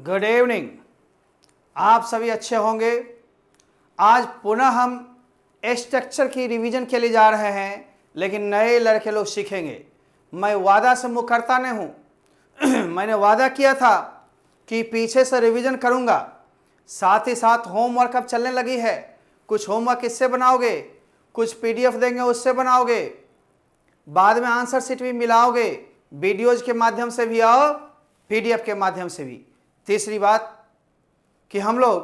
Good evening. आप सभी अच्छे होंगे। आज पुनः हम स्ट्रक्चर की रिवीजन के लिए जा रहे हैं, लेकिन नए लड़के लोग सीखेंगे। मैं वादा से मुँह करता नहीं हूँ। मैंने वादा किया था कि पीछे से रिवीजन करूँगा, साथ ही साथ होमवर्क अब चलने लगी है। कुछ होमवर्क इससे बनाओगे, कुछ पीडीएफ देंगे उससे बनाओगे, बाद में आंसर शीट भी मिलाओगे, वीडियोज के माध्यम से भी और पीडीएफ के माध्यम से भी। तीसरी बात कि हम लोग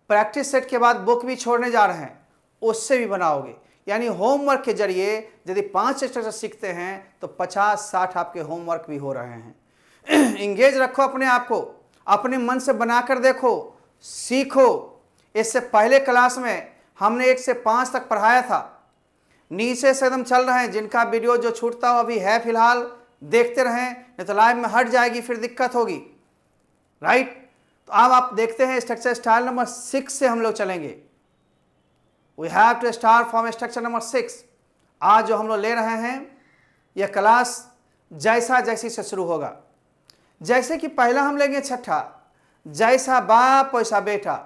प्रैक्टिस सेट के बाद बुक भी छोड़ने जा रहे हैं, उससे भी बनाओगे। यानी होमवर्क के जरिए यदि 5 स्ट्रक्चर सीखते हैं तो 50-60 आपके होमवर्क भी हो रहे हैं। इंगेज रखो अपने आप को, अपने मन से बनाकर देखो, सीखो। इससे पहले क्लास में हमने 1 से 5 तक पढ़ाया था। नीचे से एकदम चल रहे हैं। जिनका वीडियो जो छूटता हो अभी है फिलहाल देखते रहें, नहीं तो लाइव में हट जाएगी, फिर दिक्कत होगी। राइट। तो अब आप देखते हैं स्ट्रक्चर स्टाइल नंबर 6 से हम लोग चलेंगे। We have to start from structure number 6। आज जो हम लोग ले रहे हैं यह क्लास जैसा जैसी से शुरू होगा। जैसे कि पहला हम लेंगे छठा, जैसा बाप वैसा बेटा।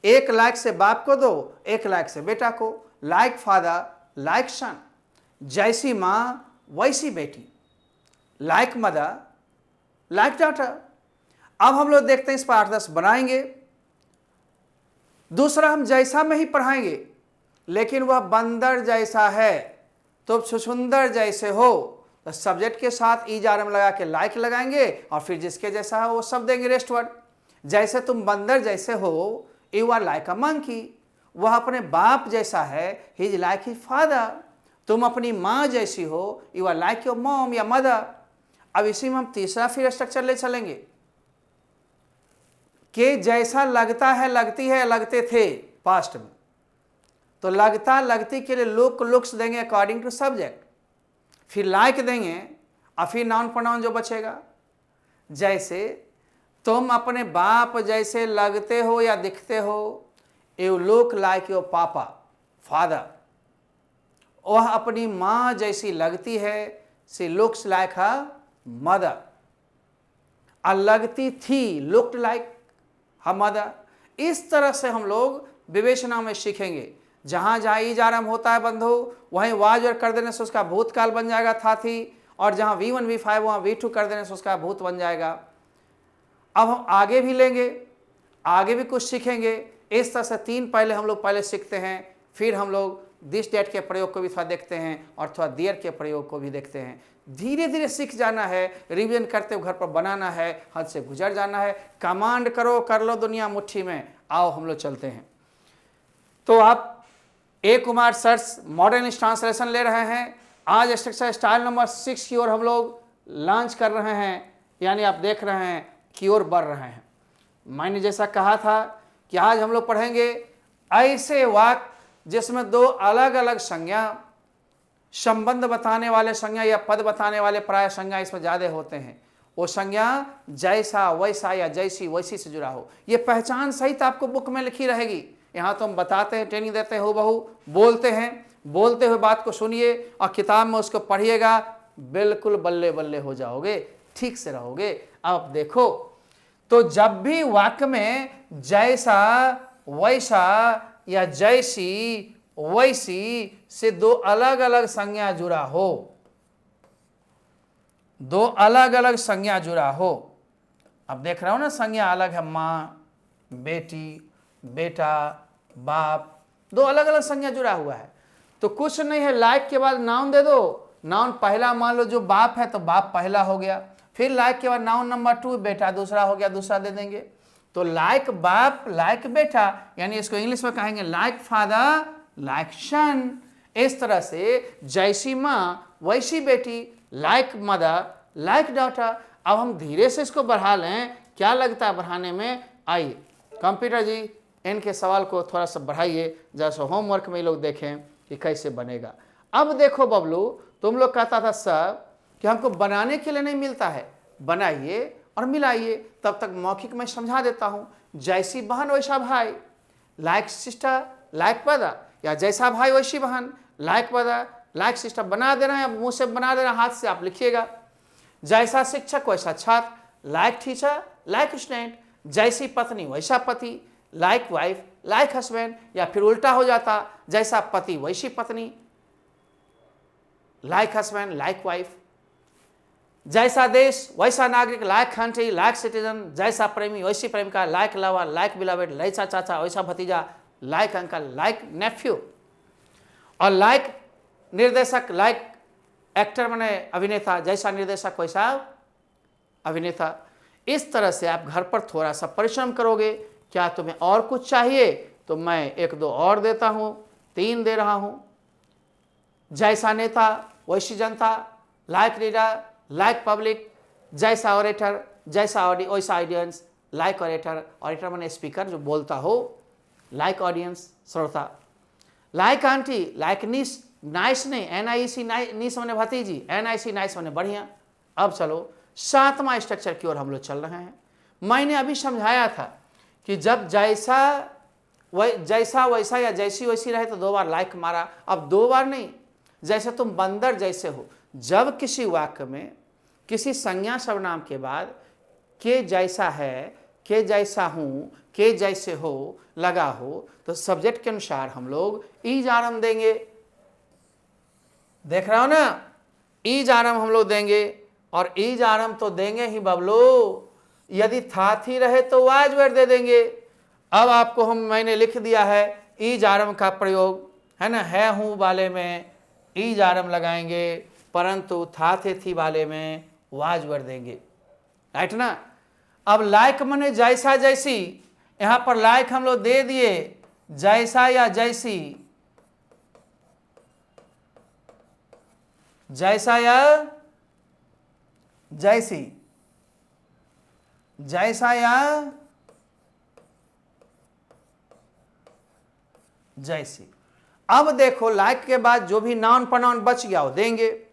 1 लाइक से बाप को दो, 1 लाइक से बेटा को। लाइक फादर लाइक सन, जैसी माँ वैसी बेटी। Like mother like daughter. अब हम लोग देखते हैं इस पर 8-10 बनाएंगे। दूसरा हम जैसा में ही पढ़ाएंगे, लेकिन वह बंदर जैसा है तो छुछुंदर जैसे हो, तो सब्जेक्ट के साथ ईजार में लगा के लाइक लगाएंगे और फिर जिसके जैसा हो वो सब देंगे रेस्ट वर्ड। जैसे तुम बंदर जैसे हो, you are like a monkey. वह अपने बाप जैसा है, he is like his father. तुम अपनी माँ जैसी हो, you are like your mom या मदर। अब इसी में हम तीसरा फिर स्ट्रक्चर ले चलेंगे कि जैसा लगता है, लगती है, लगते थे पास्ट में, तो लगता लगती के लिए लुक्स देंगे अकॉर्डिंग टू सब्जेक्ट। फिर लाइक देंगे और फिर नाउन प्रोनाउन जो बचेगा। जैसे तुम अपने बाप जैसे लगते हो या दिखते हो, यू लुक लाइक योर पापा फादर। वह अपनी माँ जैसी लगती है, she looks like her mother. लगती थी, लुक्ड लाइक हर मदर। इस तरह से हम लोग विवेचना में सीखेंगे। जहाँ जहाँ ईजारम होता है बंधु, वहीं वाज और कर देने से उसका भूतकाल बन जाएगा था थी, और जहाँ V1 V5 वहाँ V2 कर देने से उसका भूत बन जाएगा। अब हम आगे भी लेंगे, आगे भी कुछ सीखेंगे। इस तरह से 3 पहले हम लोग पहले सीखते हैं, फिर हम लोग दिस डेट के प्रयोग को भी थोड़ा देखते हैं और थोड़ा देयर के प्रयोग को भी देखते हैं। धीरे धीरे सीख जाना है, रिवीजन करते हुए घर पर बनाना है, हद से गुजर जाना है। कमांड करो, कर लो दुनिया मुट्ठी में। आओ हम लोग चलते हैं। तो आप ए कुमार सर्स मॉडर्न ट्रांसलेशन ले रहे हैं। आज स्ट्रक्चर स्टाइल नंबर 6 की ओर हम लोग लॉन्च कर रहे हैं, यानी आप देख रहे हैं की ओर बढ़ रहे हैं। मैंने जैसा कहा था कि आज हम लोग पढ़ेंगे ऐसे वाक्य जिसमें 2 अलग अलग संज्ञा, संबंध बताने वाले संज्ञा या पद बताने वाले प्राय संज्ञा इसमें ज़्यादा होते हैं। वो संज्ञा जैसा वैसा या जैसी वैसी से जुड़ा हो। ये पहचान सहित आपको बुक में लिखी रहेगी। यहाँ तो हम बताते हैं, ट्रेनिंग देते हैं, हूबहू बोलते हैं। बोलते हुए बात को सुनिए और किताब में उसको पढ़िएगा, बिल्कुल बल्ले बल्ले हो जाओगे, ठीक से रहोगे। अब देखो, तो जब भी वाक्य में जैसा वैसा या जैसी वैसी से 2 अलग अलग संज्ञा जुड़ा हो, 2 अलग अलग संज्ञा जुड़ा हो। अब देख रहा हो ना, संज्ञा अलग है, माँ, बेटी, बेटा, बाप, 2 अलग अलग संज्ञा जुड़ा हुआ है। तो कुछ नहीं है, लाइक के बाद नाउन दे दो। नाउन पहला मान लो जो बाप है तो बाप पहला हो गया। फिर लाइक के बाद नाउन नंबर 2 बेटा दूसरा हो गया, दूसरा दे देंगे। तो लाइक बाप लाइक बेटा, यानी इसको इंग्लिश में कहेंगे लाइक फादर लाइक सन। इस तरह से जैसी माँ वैसी बेटी, लाइक मदर लाइक डॉटर। अब हम धीरे से इसको बढ़ा लें, क्या लगता है बढ़ाने में? आइए कंप्यूटर जी इनके सवाल को थोड़ा सा बढ़ाइए, जैसे होमवर्क में ये लोग देखें कि कैसे बनेगा। अब देखो बबलू, तुम लोग कहता था सब कि हमको बनाने के लिए नहीं मिलता है, बनाइए और मिलाइए। तब तक मौखिक में समझा देता हूँ। जैसी बहन वैसा भाई, लाइक सिस्टर लाइक ब्रदर, या जैसा भाई वैसी बहन, लाइक ब्रदर लाइक सिस्टर। बना दे रहे हैं, मुंह से बना दे रहे हैं, हाथ से आप लिखिएगा। जैसा शिक्षक वैसा छात्र, लाइक टीचर लाइक स्टूडेंट। जैसी पत्नी वैसा पति, लाइक वाइफ लाइक हस्बैंड, या फिर उल्टा हो जाता, जैसा पति वैसी पत्नी, लाइक हस्बैंड लाइक वाइफ। जैसा देश वैसा नागरिक, लाइक कंट्री लाइक सिटीजन। जैसा प्रेमी वैसी प्रेमिका, लाइक लवर लाइक बिलवेड। जैसा चाचा वैसा भतीजा, लाइक अंकल लाइक नेफ्यू। और लाइक निर्देशक, लाइक एक्टर माने अभिनेता, जैसा निर्देशक वैसा अभिनेता। इस तरह से आप घर पर थोड़ा सा परिश्रम करोगे। क्या तुम्हें और कुछ चाहिए तो मैं 1-2 और देता हूं, 3 दे रहा हूं। जैसा नेता वैसी जनता, लाइक लीडर लाइक पब्लिक। जैसा ऑरेटर जैसा वैसा ऑडियंस, लाइक ऑरेटर। ऑरेटर माने स्पीकर जो बोलता हो, लाइक ऑडियंस श्रोता। लाइक आंटी लाइक नीस, नाइस नहीं, NIC नीस माने भतीजी, NIC नाइस माने बढ़िया। अब चलो 7वां स्ट्रक्चर की ओर हम लोग चल रहे हैं। मैंने अभी समझाया था कि जब जैसा वैसा या जैसी वैसी रहे तो 2 बार लाइक मारा। अब 2 बार नहीं, जैसे तुम बंदर जैसे हो। जब किसी वाक्य में किसी संज्ञा सर्वनाम के बाद के जैसा है, के जैसा हूं, के जैसे हो लगा हो तो सब्जेक्ट के अनुसार हम लोग ईज आरम देंगे। देख रहे हो ना, ईज आरम हम लोग देंगे। और ईज आरम तो देंगे ही बबलो, यदि था थी रहे तो वाज वर्ड दे देंगे। अब आपको मैंने लिख दिया है ईज आरम का प्रयोग, है ना, है हूं वाले में ईज आरम लगाएंगे, परंतु था थे थी वाले में वाज वर्ड देंगे, राइट ना। अब लाइक मने जैसा जैसी, यहां पर लाइक हम लोग दे दिए, जैसा या जैसी, जैसा या जैसी, जैसा या जैसी। अब देखो लाइक के बाद जो भी नाउन प्रोनाउन बच गया वो देंगे।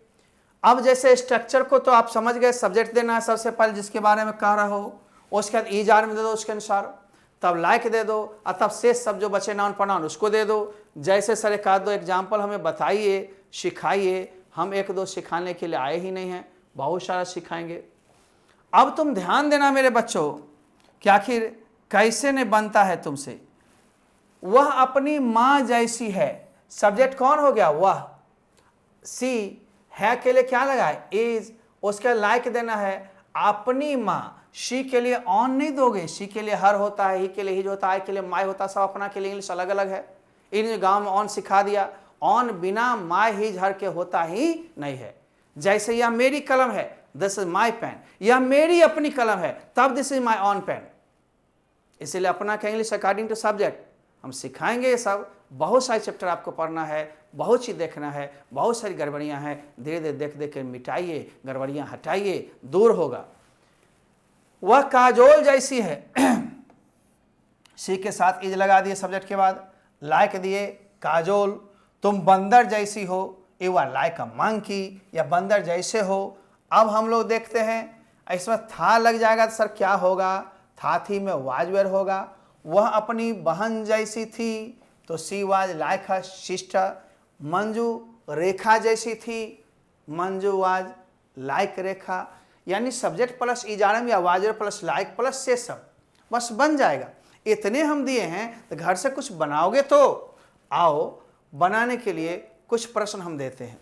अब जैसे स्ट्रक्चर को तो आप समझ गए, सब्जेक्ट देना है सबसे पहले जिसके बारे में कह रहा हो, उसके बाद ईज आरम दे दो उसके अनुसार, तब लाइक दे दो, और तब शेष सब जो बचे नाउन प्रोनाउन उसको दे दो। जैसे सर 1-2 एग्जाम्पल हमें बताइए, सिखाइए। हम 1-2 सिखाने के लिए आए ही नहीं हैं, बहुत सारा सिखाएंगे। अब तुम ध्यान देना मेरे बच्चों कि आखिर कैसे ने बनता है तुमसे। वह अपनी माँ जैसी है, सब्जेक्ट कौन हो गया, वह। सी है के लिए क्या लगा है, इज। उसके लाइक देना है अपनी माँ। शी के लिए ऑन नहीं दोगे, शी के लिए हर होता है, ही के लिए हिज होता है, आई के लिए माई होता है, सब अपना के लिए इंग्लिश अलग अलग है। इन गांव में ऑन सिखा दिया, ऑन बिना माई हिज हर के होता ही नहीं है। जैसे यह मेरी कलम है, दिस इज माई पेन, यह मेरी अपनी कलम है, तब this is my own pen. इसीलिए अपना का इंग्लिश अकॉर्डिंग टू सब्जेक्ट हम सिखाएंगे। ये सब बहुत सारे चैप्टर आपको पढ़ना है, बहुत चीज देखना है, बहुत सारी गड़बड़ियां हैं, धीरे धीरे देख देख के मिटाइए, गड़बड़ियां हटाइए, दूर होगा। वह काजोल जैसी है, सी के साथ इज लगा दिए सब्जेक्ट के बाद, लाइक दिए काजोल। तुम बंदर जैसी हो, you are like a monkey, या बंदर जैसे हो। अब हम लोग देखते हैं इसमें था लग जाएगा तो सर क्या होगा, था थी में वाज वेयर होगा। वह अपनी बहन जैसी थी तो she was like her sister. Manju Rekha जैसी थी, मंजू वाज लाइक रेखा। यानी सब्जेक्ट प्लस इजारम या वाजर प्लस लाइक प्लस से सब बस बन जाएगा। इतने हम दिए हैं तो घर से कुछ बनाओगे तो आओ, बनाने के लिए कुछ प्रश्न हम देते हैं।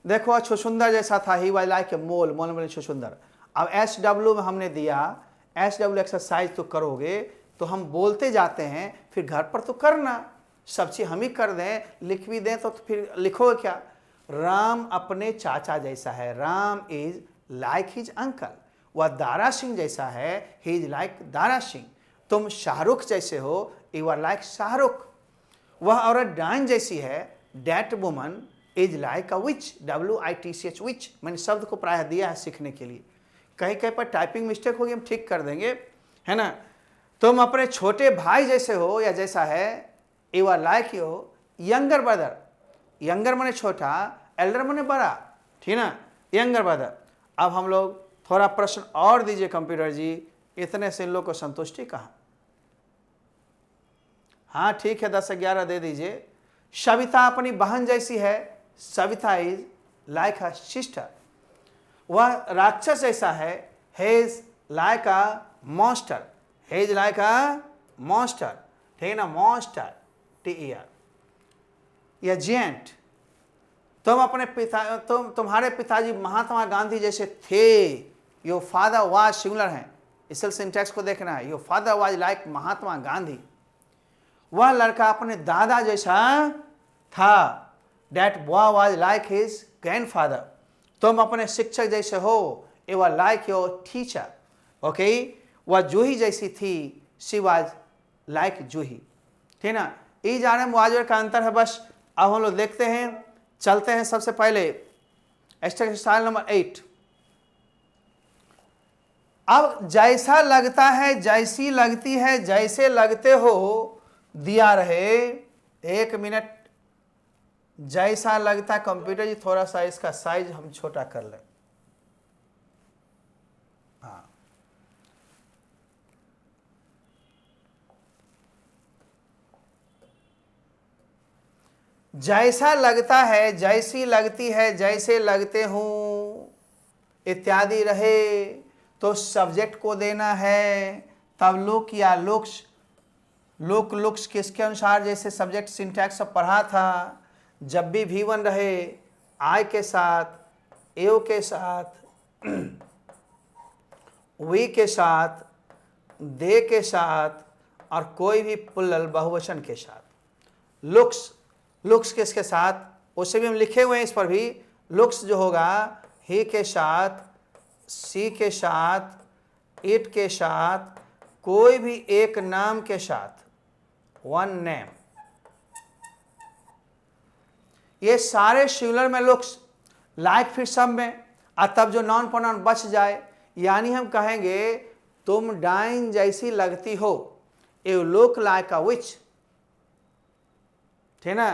देखो छुछुंदर जैसा था, ही वाज लाइक ए मोल, मोल में छुछुंदर। अब SW में हमने दिया, SW एक्सरसाइज तो करोगे तो हम बोलते जाते हैं, फिर घर पर तो करना, सब चीज हम ही कर दें, लिख भी दें तो फिर लिखोगे क्या। राम अपने चाचा जैसा है, Ram is like his uncle. वह दारा सिंह जैसा है, he is like Dara Singh. तुम शाहरुख जैसे हो, यू आर लाइक शाहरुख। वह औरत डाइन जैसी है, that woman is like a witch, WITCH witch. मैंने शब्द को प्रायः दिया है सीखने के लिए, कहीं कहीं पर टाइपिंग मिस्टेक होगी हम ठीक कर देंगे, है ना। तुम अपने छोटे भाई जैसे हो या जैसा है, you are like your younger brother. Younger माने छोटा, एल्डर माने बड़ा, ठीक ना, यंगर ब्रदर। अब हम लोग थोड़ा प्रश्न और दीजिए कंप्यूटर जी, इतने से इन लोग को संतुष्टि कहाँ। हाँ ठीक है, 10-11 दे दीजिए। सविता अपनी बहन जैसी है, Savita is like her sister. वह राक्षस जैसा है, he is like a monster, he is like a monster, ठीक है ना, मॉन्स्टर, TER, या जिएंट। तुम अपने पिता तुम्हारे पिताजी महात्मा गांधी जैसे थे, योर फादर वाज, सिंगुलर है, इसलिए सिंटैक्स को देखना है, your father was like Mahatma Gandhi, वह लड़का अपने दादा जैसा था, that boy was like his grandfather, तुम अपने शिक्षक जैसे हो, ये वह लाइक योर टीचर, ओके, वह जूही जैसी थी, शी वाज लाइक जूही, ठीक ना। ई जाने मुआजर का अंतर है बस। अब हम लोग देखते हैं, चलते हैं सबसे पहले स्टाइल नंबर 8। अब जैसा लगता है, जैसी लगती है, जैसे लगते हो दिया रहे, 1 मिनट, जैसा लगता है, कंप्यूटर जी थोड़ा सा इसका साइज हम छोटा कर लें, हाँ, जैसा लगता है, जैसी लगती है, जैसे लगते हूं इत्यादि रहे तो सब्जेक्ट को देना है, तब लुक या लुक्स, लुक लुक्स किसके अनुसार, जैसे सब्जेक्ट सिंटैक्स सब पढ़ा था, जब भी V1 रहे आई के साथ, एव के साथ, वी के साथ, दे के साथ, और कोई भी पुल्लल बहुवचन के साथ। लुक्स, लुक्स किसके साथ, उसे भी हम लिखे हुए हैं इस पर भी, लुक्स जो होगा ही के साथ, सी के साथ, इट के साथ, कोई भी एक नाम के साथ, वन नेम, ये सारे सिंगुलर में लुक्स, लाइक फिर सब में, और तब जो नॉन प्रोनाउन बच जाए, यानी हम कहेंगे तुम डाइन जैसी लगती हो, यू लुक लाइक अ विच, ठीक ना,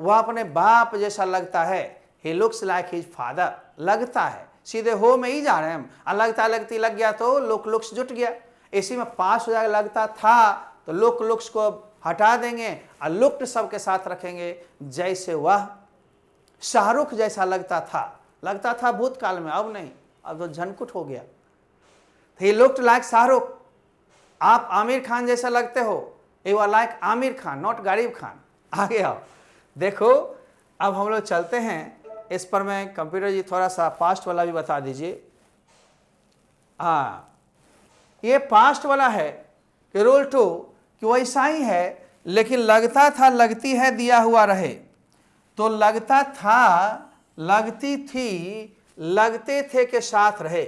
वह अपने बाप जैसा लगता है, he looks like his father, लगता है, सीधे हो में ही जा रहे हैं हम, लगता लगती लग गया तो लुक लुक्स जुट गया, इसी में पास हो जाएगा, लगता था तो लुक लुक्स को हटा देंगे और लुक्ड सबके साथ रखेंगे, जैसे वह शाहरुख जैसा लगता था भूतकाल में, अब नहीं, अब तो झनकुट हो गया, ही लुक्ड लाइक शाहरुख, आप आमिर खान जैसा लगते हो, you are like Aamir Khan, not Garib Khan. आगे आओ, देखो अब हम लोग चलते हैं इस पर, मैं कंप्यूटर जी थोड़ा सा पास्ट वाला भी बता दीजिए। हाँ, ये पास्ट वाला है कि रूल 2 कि वैसा ही है, लेकिन लगता था, लगती है दिया हुआ रहे, तो लगता था, लगती थी, लगते थे के साथ रहे,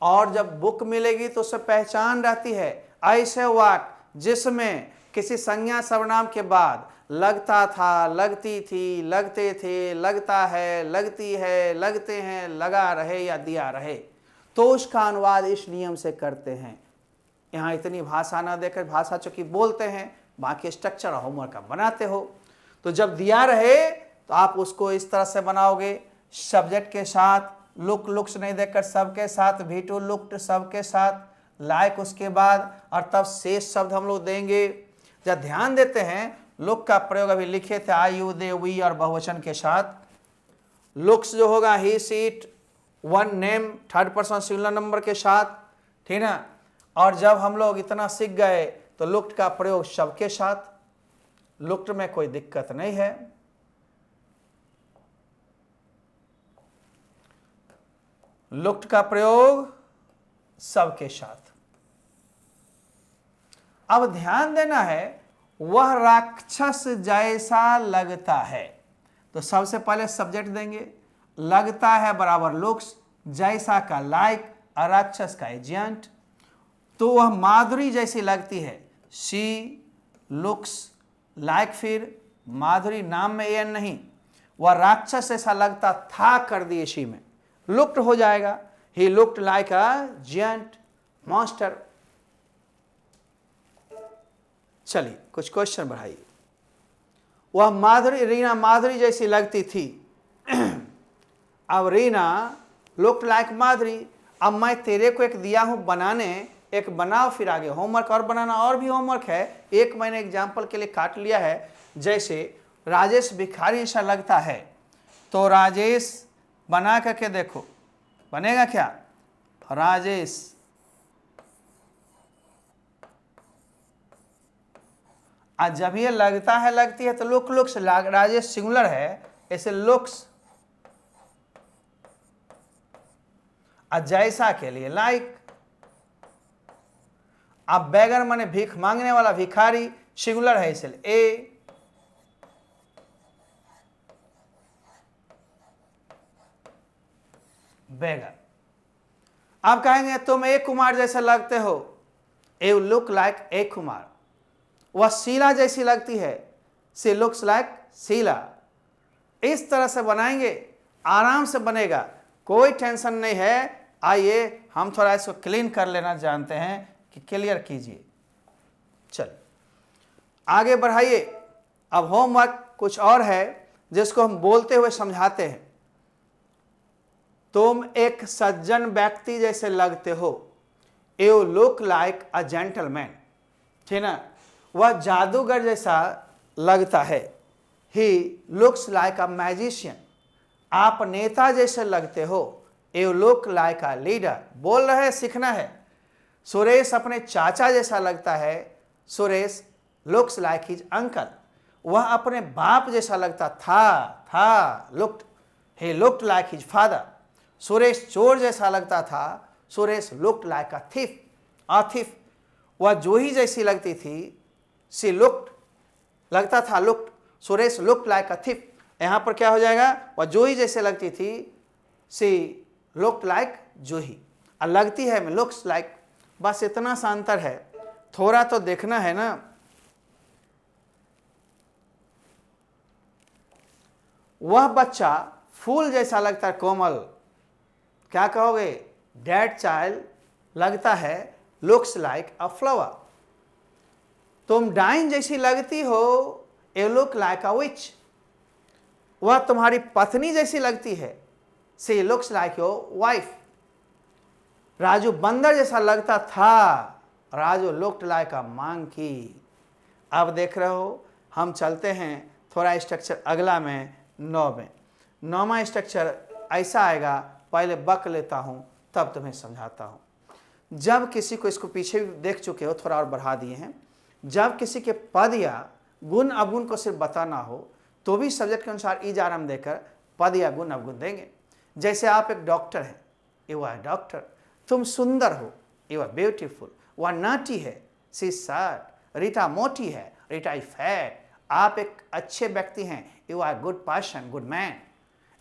और जब बुक मिलेगी तो उससे पहचान रहती है, ऐसे वाक्य जिसमें किसी संज्ञा सर्वनाम के बाद लगता था, लगती थी, लगते थे, लगता है, लगती है, लगते हैं, लगा रहे या दिया रहे, तो उसका अनुवाद इस नियम से करते हैं। यहाँ इतनी भाषा ना देकर, भाषा चूंकि बोलते हैं, बाकी स्ट्रक्चर होमवर्क आप बनाते हो, तो जब दिया रहे तो आप उसको इस तरह से बनाओगे, सब्जेक्ट के साथ, लुक लुक्स नहीं देकर सबके साथ, V2 लुक्ड सबके साथ, लाइक उसके बाद, और तब शेष शब्द हम लोग देंगे। जब ध्यान देते हैं, लुक का प्रयोग अभी लिखे थे, आई यू दे वी और बहुवचन के साथ, लुक्स जो होगा he she it, one name third person singular number के साथ, ठीक ना, और जब हम लोग इतना सीख गए तो लुक्ड का प्रयोग सबके साथ, लुक्ड में कोई दिक्कत नहीं है। लुक्ड का प्रयोग सबके साथ। अब ध्यान देना है, वह राक्षस जैसा लगता है, तो सबसे पहले सब्जेक्ट देंगे, लगता है बराबर लुक्स, जैसा का लाइक, राक्षस का एजेंट, तो वह माधुरी जैसी लगती है, शी लुक्स लाइक, फिर माधुरी नाम में एन नहीं, वह राक्षस ऐसा लगता था कर दिए शी में, लुक्ड हो जाएगा, he looked like a giant monster. चलिए कुछ क्वेश्चन बढ़ाइए। वह माधुरी, रीना माधुरी जैसी लगती थी, अब रीना लुक्ड लाइक माधुरी, अब मैं तेरे को एक दिया हूं बनाने, एक बनाओ, फिर आगे होमवर्क और बनाना, और भी होमवर्क है, एक मैंने एग्जाम्पल के लिए काट लिया है, जैसे राजेश भिखारी ऐसा लगता है, तो राजेश बना करके देखो बनेगा क्या, राजेश आज जब ये लगता है लगती है तो लुक्स राजेश सिंगुलर है, ऐसे लुक्स। जैसा के लिए लाइक। अब बेगर माने भीख मांगने वाला, भिखारी सिंगुलर है इसलिए ए। बेगर। आप कहेंगे तुम एक कुमार जैसे लगते हो, यू लुक लाइक एक कुमार। वह शीला जैसी लगती है, शी लुक्स लाइक शीला। इस तरह से बनाएंगे, आराम से बनेगा, कोई टेंशन नहीं है। आइए हम थोड़ा इसको क्लीन कर लेना जानते हैं कि क्लियर कीजिए। चलिए आगे बढ़ाइए। अब होमवर्क कुछ और है जिसको हम बोलते हुए समझाते हैं। तुम एक सज्जन व्यक्ति जैसे लगते हो, you look like a gentleman. ठीक ना। वह जादूगर जैसा लगता है, he looks like a magician. आप नेता जैसे लगते हो, you look like a leader. बोल रहे हैं, सीखना है। सुरेश अपने चाचा जैसा लगता है, Suresh looks like his uncle. वह अपने बाप जैसा लगता था ही looked like his father. Suresh चोर जैसा लगता था, सुरेश लुक्ड लाइक अ थिफ। वह जूही जैसी लगती थी, सी लुक्ड लगता था लुक्ड, सुरेश लुक्ड लाइक अ थिफ। यहां पर क्या हो जाएगा, वह जूही जैसे लगती थी, सी लुक्ड लाइक जूही। और लगती है मैं लुक्स लाइक। बस इतना सा अंतर है, थोड़ा तो देखना है ना। वह बच्चा फूल जैसा लगता है, कोमल। क्या कहोगे, डेड चाइल्ड लगता है लुक्स लाइक अ फ्लावर। तुम डाइन जैसी लगती हो, you look like a witch. वह तुम्हारी पत्नी जैसी लगती है, she looks like your wife. Raju बंदर जैसा लगता था, Raju looked like a monkey. अब देख रहे हो, हम चलते हैं थोड़ा स्ट्रक्चर अगला में 9 में। 9वां स्ट्रक्चर ऐसा आएगा, पहले बक लेता हूं तब तुम्हें समझाता हूं। जब किसी को, इसको पीछे भी देख चुके हो, थोड़ा और बढ़ा दिए हैं। जब किसी के पद या गुण अवगुण को सिर्फ बताना हो तो भी सब्जेक्ट के अनुसार ईज आराम देकर पद या गुण अवगुण देंगे। जैसे आप एक डॉक्टर हैं, यू आर डॉक्टर। तुम सुंदर हो, यू आर ब्यूटीफुल। वह नाटी है, सी सैड। रीटा मोटी है, रीटा इज फैट। आप एक अच्छे व्यक्ति हैं, you are good person, good man.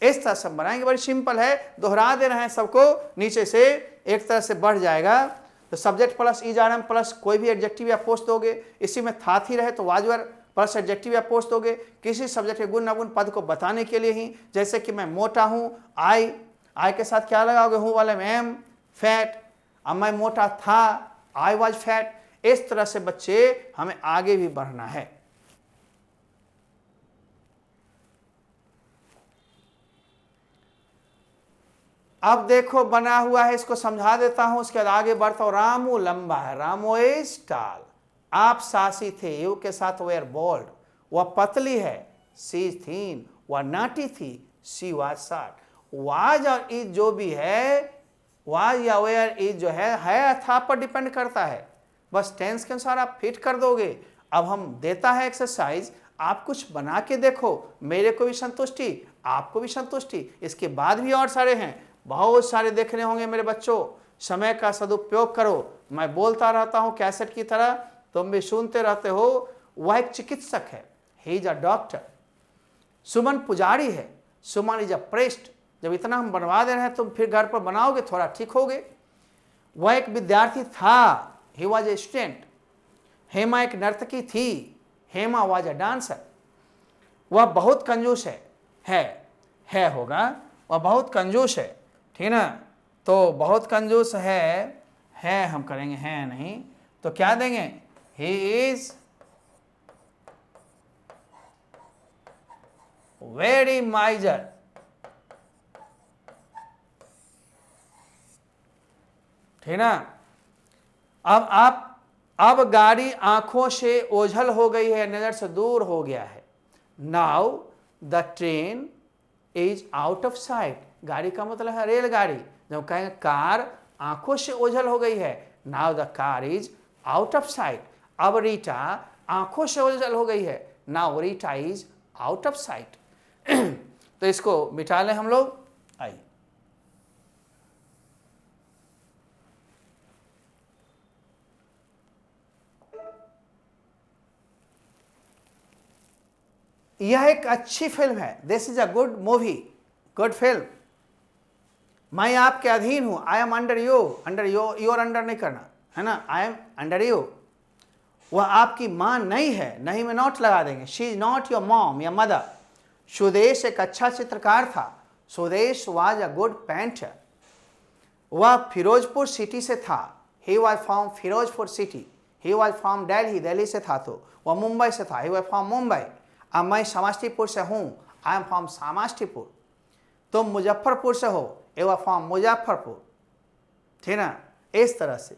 इस तरह से बनाएंगे, बड़ी सिंपल है, दोहरा दे रहे हैं सबको, नीचे से एक तरह से बढ़ जाएगा। तो सब्जेक्ट प्लस ईज आरएम प्लस कोई भी एडजेक्टिव या पोस्ट दोगे, इसी में था ही रहे तो वाजवर प्लस एडजेक्टिव या पोस्ट दोगे, किसी सब्जेक्ट के गुण अवगुण पद को बताने के लिए ही। जैसे कि मैं मोटा हूं, आई के साथ क्या लगाओगे, हूं वाले में एम, फैट। अब मैं मोटा था, आई वाज फैट। इस तरह से बच्चे हमें आगे भी बढ़ना है। अब देखो बना हुआ है, इसको समझा देता हूं, उसके बाद आगे बढ़ता हूं। रामू लंबा है, रामू इज टॉल। आप सासी थे, यू के साथ वेयर बोल्ड। वह पतली है, सी थीन। वह नाटी थी, सी वाज शॉर्ट। वाज और इज जो भी है, वाज या वेयर इज जो है अथा पर डिपेंड करता है। बस टेंस के अनुसार आप फिट कर दोगे। अब हम देता है एक्सरसाइज, आप कुछ बना के देखो, मेरे को भी संतुष्टि, आपको भी संतुष्टि। इसके बाद भी और सारे हैं, बहुत सारे देखने होंगे मेरे बच्चों। समय का सदुपयोग करो। मैं बोलता रहता हूं कैसेट की तरह, तुम भी सुनते रहते हो। वह एक चिकित्सक है, ही इज अ डॉक्टर। सुमन पुजारी है, सुमन इज अ प्रेस्ट। जब इतना हम बनवा दे रहे हैं, तुम फिर घर पर बनाओगे, थोड़ा ठीक होगे। वह एक विद्यार्थी था, he was a student. Hema एक नर्तकी थी, हेमा वॉज अ डांसर। वह बहुत कंजूस है होगा, वह बहुत कंजूस है, ठीक ना। तो बहुत कंजूस है हम करेंगे, है नहीं तो क्या देंगे, ही इज वेरी माइजर। ठीक ना। अब गाड़ी आंखों से ओझल हो गई है, नजर से दूर हो गया है। Now the train is out of site. गाड़ी का मतलब है रेलगाड़ी। जब कहेंगे कार आंखों से ओझल हो गई है, now the car is out of site. अब रीटा आंखों से ओझल हो गई है। Now Rita is out of site. तो इसको मिटा लें हम लोग। आइए, यह एक अच्छी फिल्म है। This is a good movie, good film. मैं आपके अधीन हूं, I am under you, your under नहीं करना है ना, आई एम अंडर यू। वह आपकी मां नहीं है, नहीं में नॉट लगा देंगे। She is not your mom या मदर। सुदेश एक अच्छा चित्रकार था। Sudesh was a good painter. वह फिरोजपुर सिटी से था। He was from Firozpur city. He was from Delhi, Delhi से था। तो वह मुंबई से था। He was from Mumbai. अब मैं समस्तीपुर से हूँ, आई एम फ्रॉम समस्तीपुर। तुम मुजफ्फरपुर से हो, यू आर फ्रॉम मुजफ्फरपुर। ठीक ना, इस तरह से।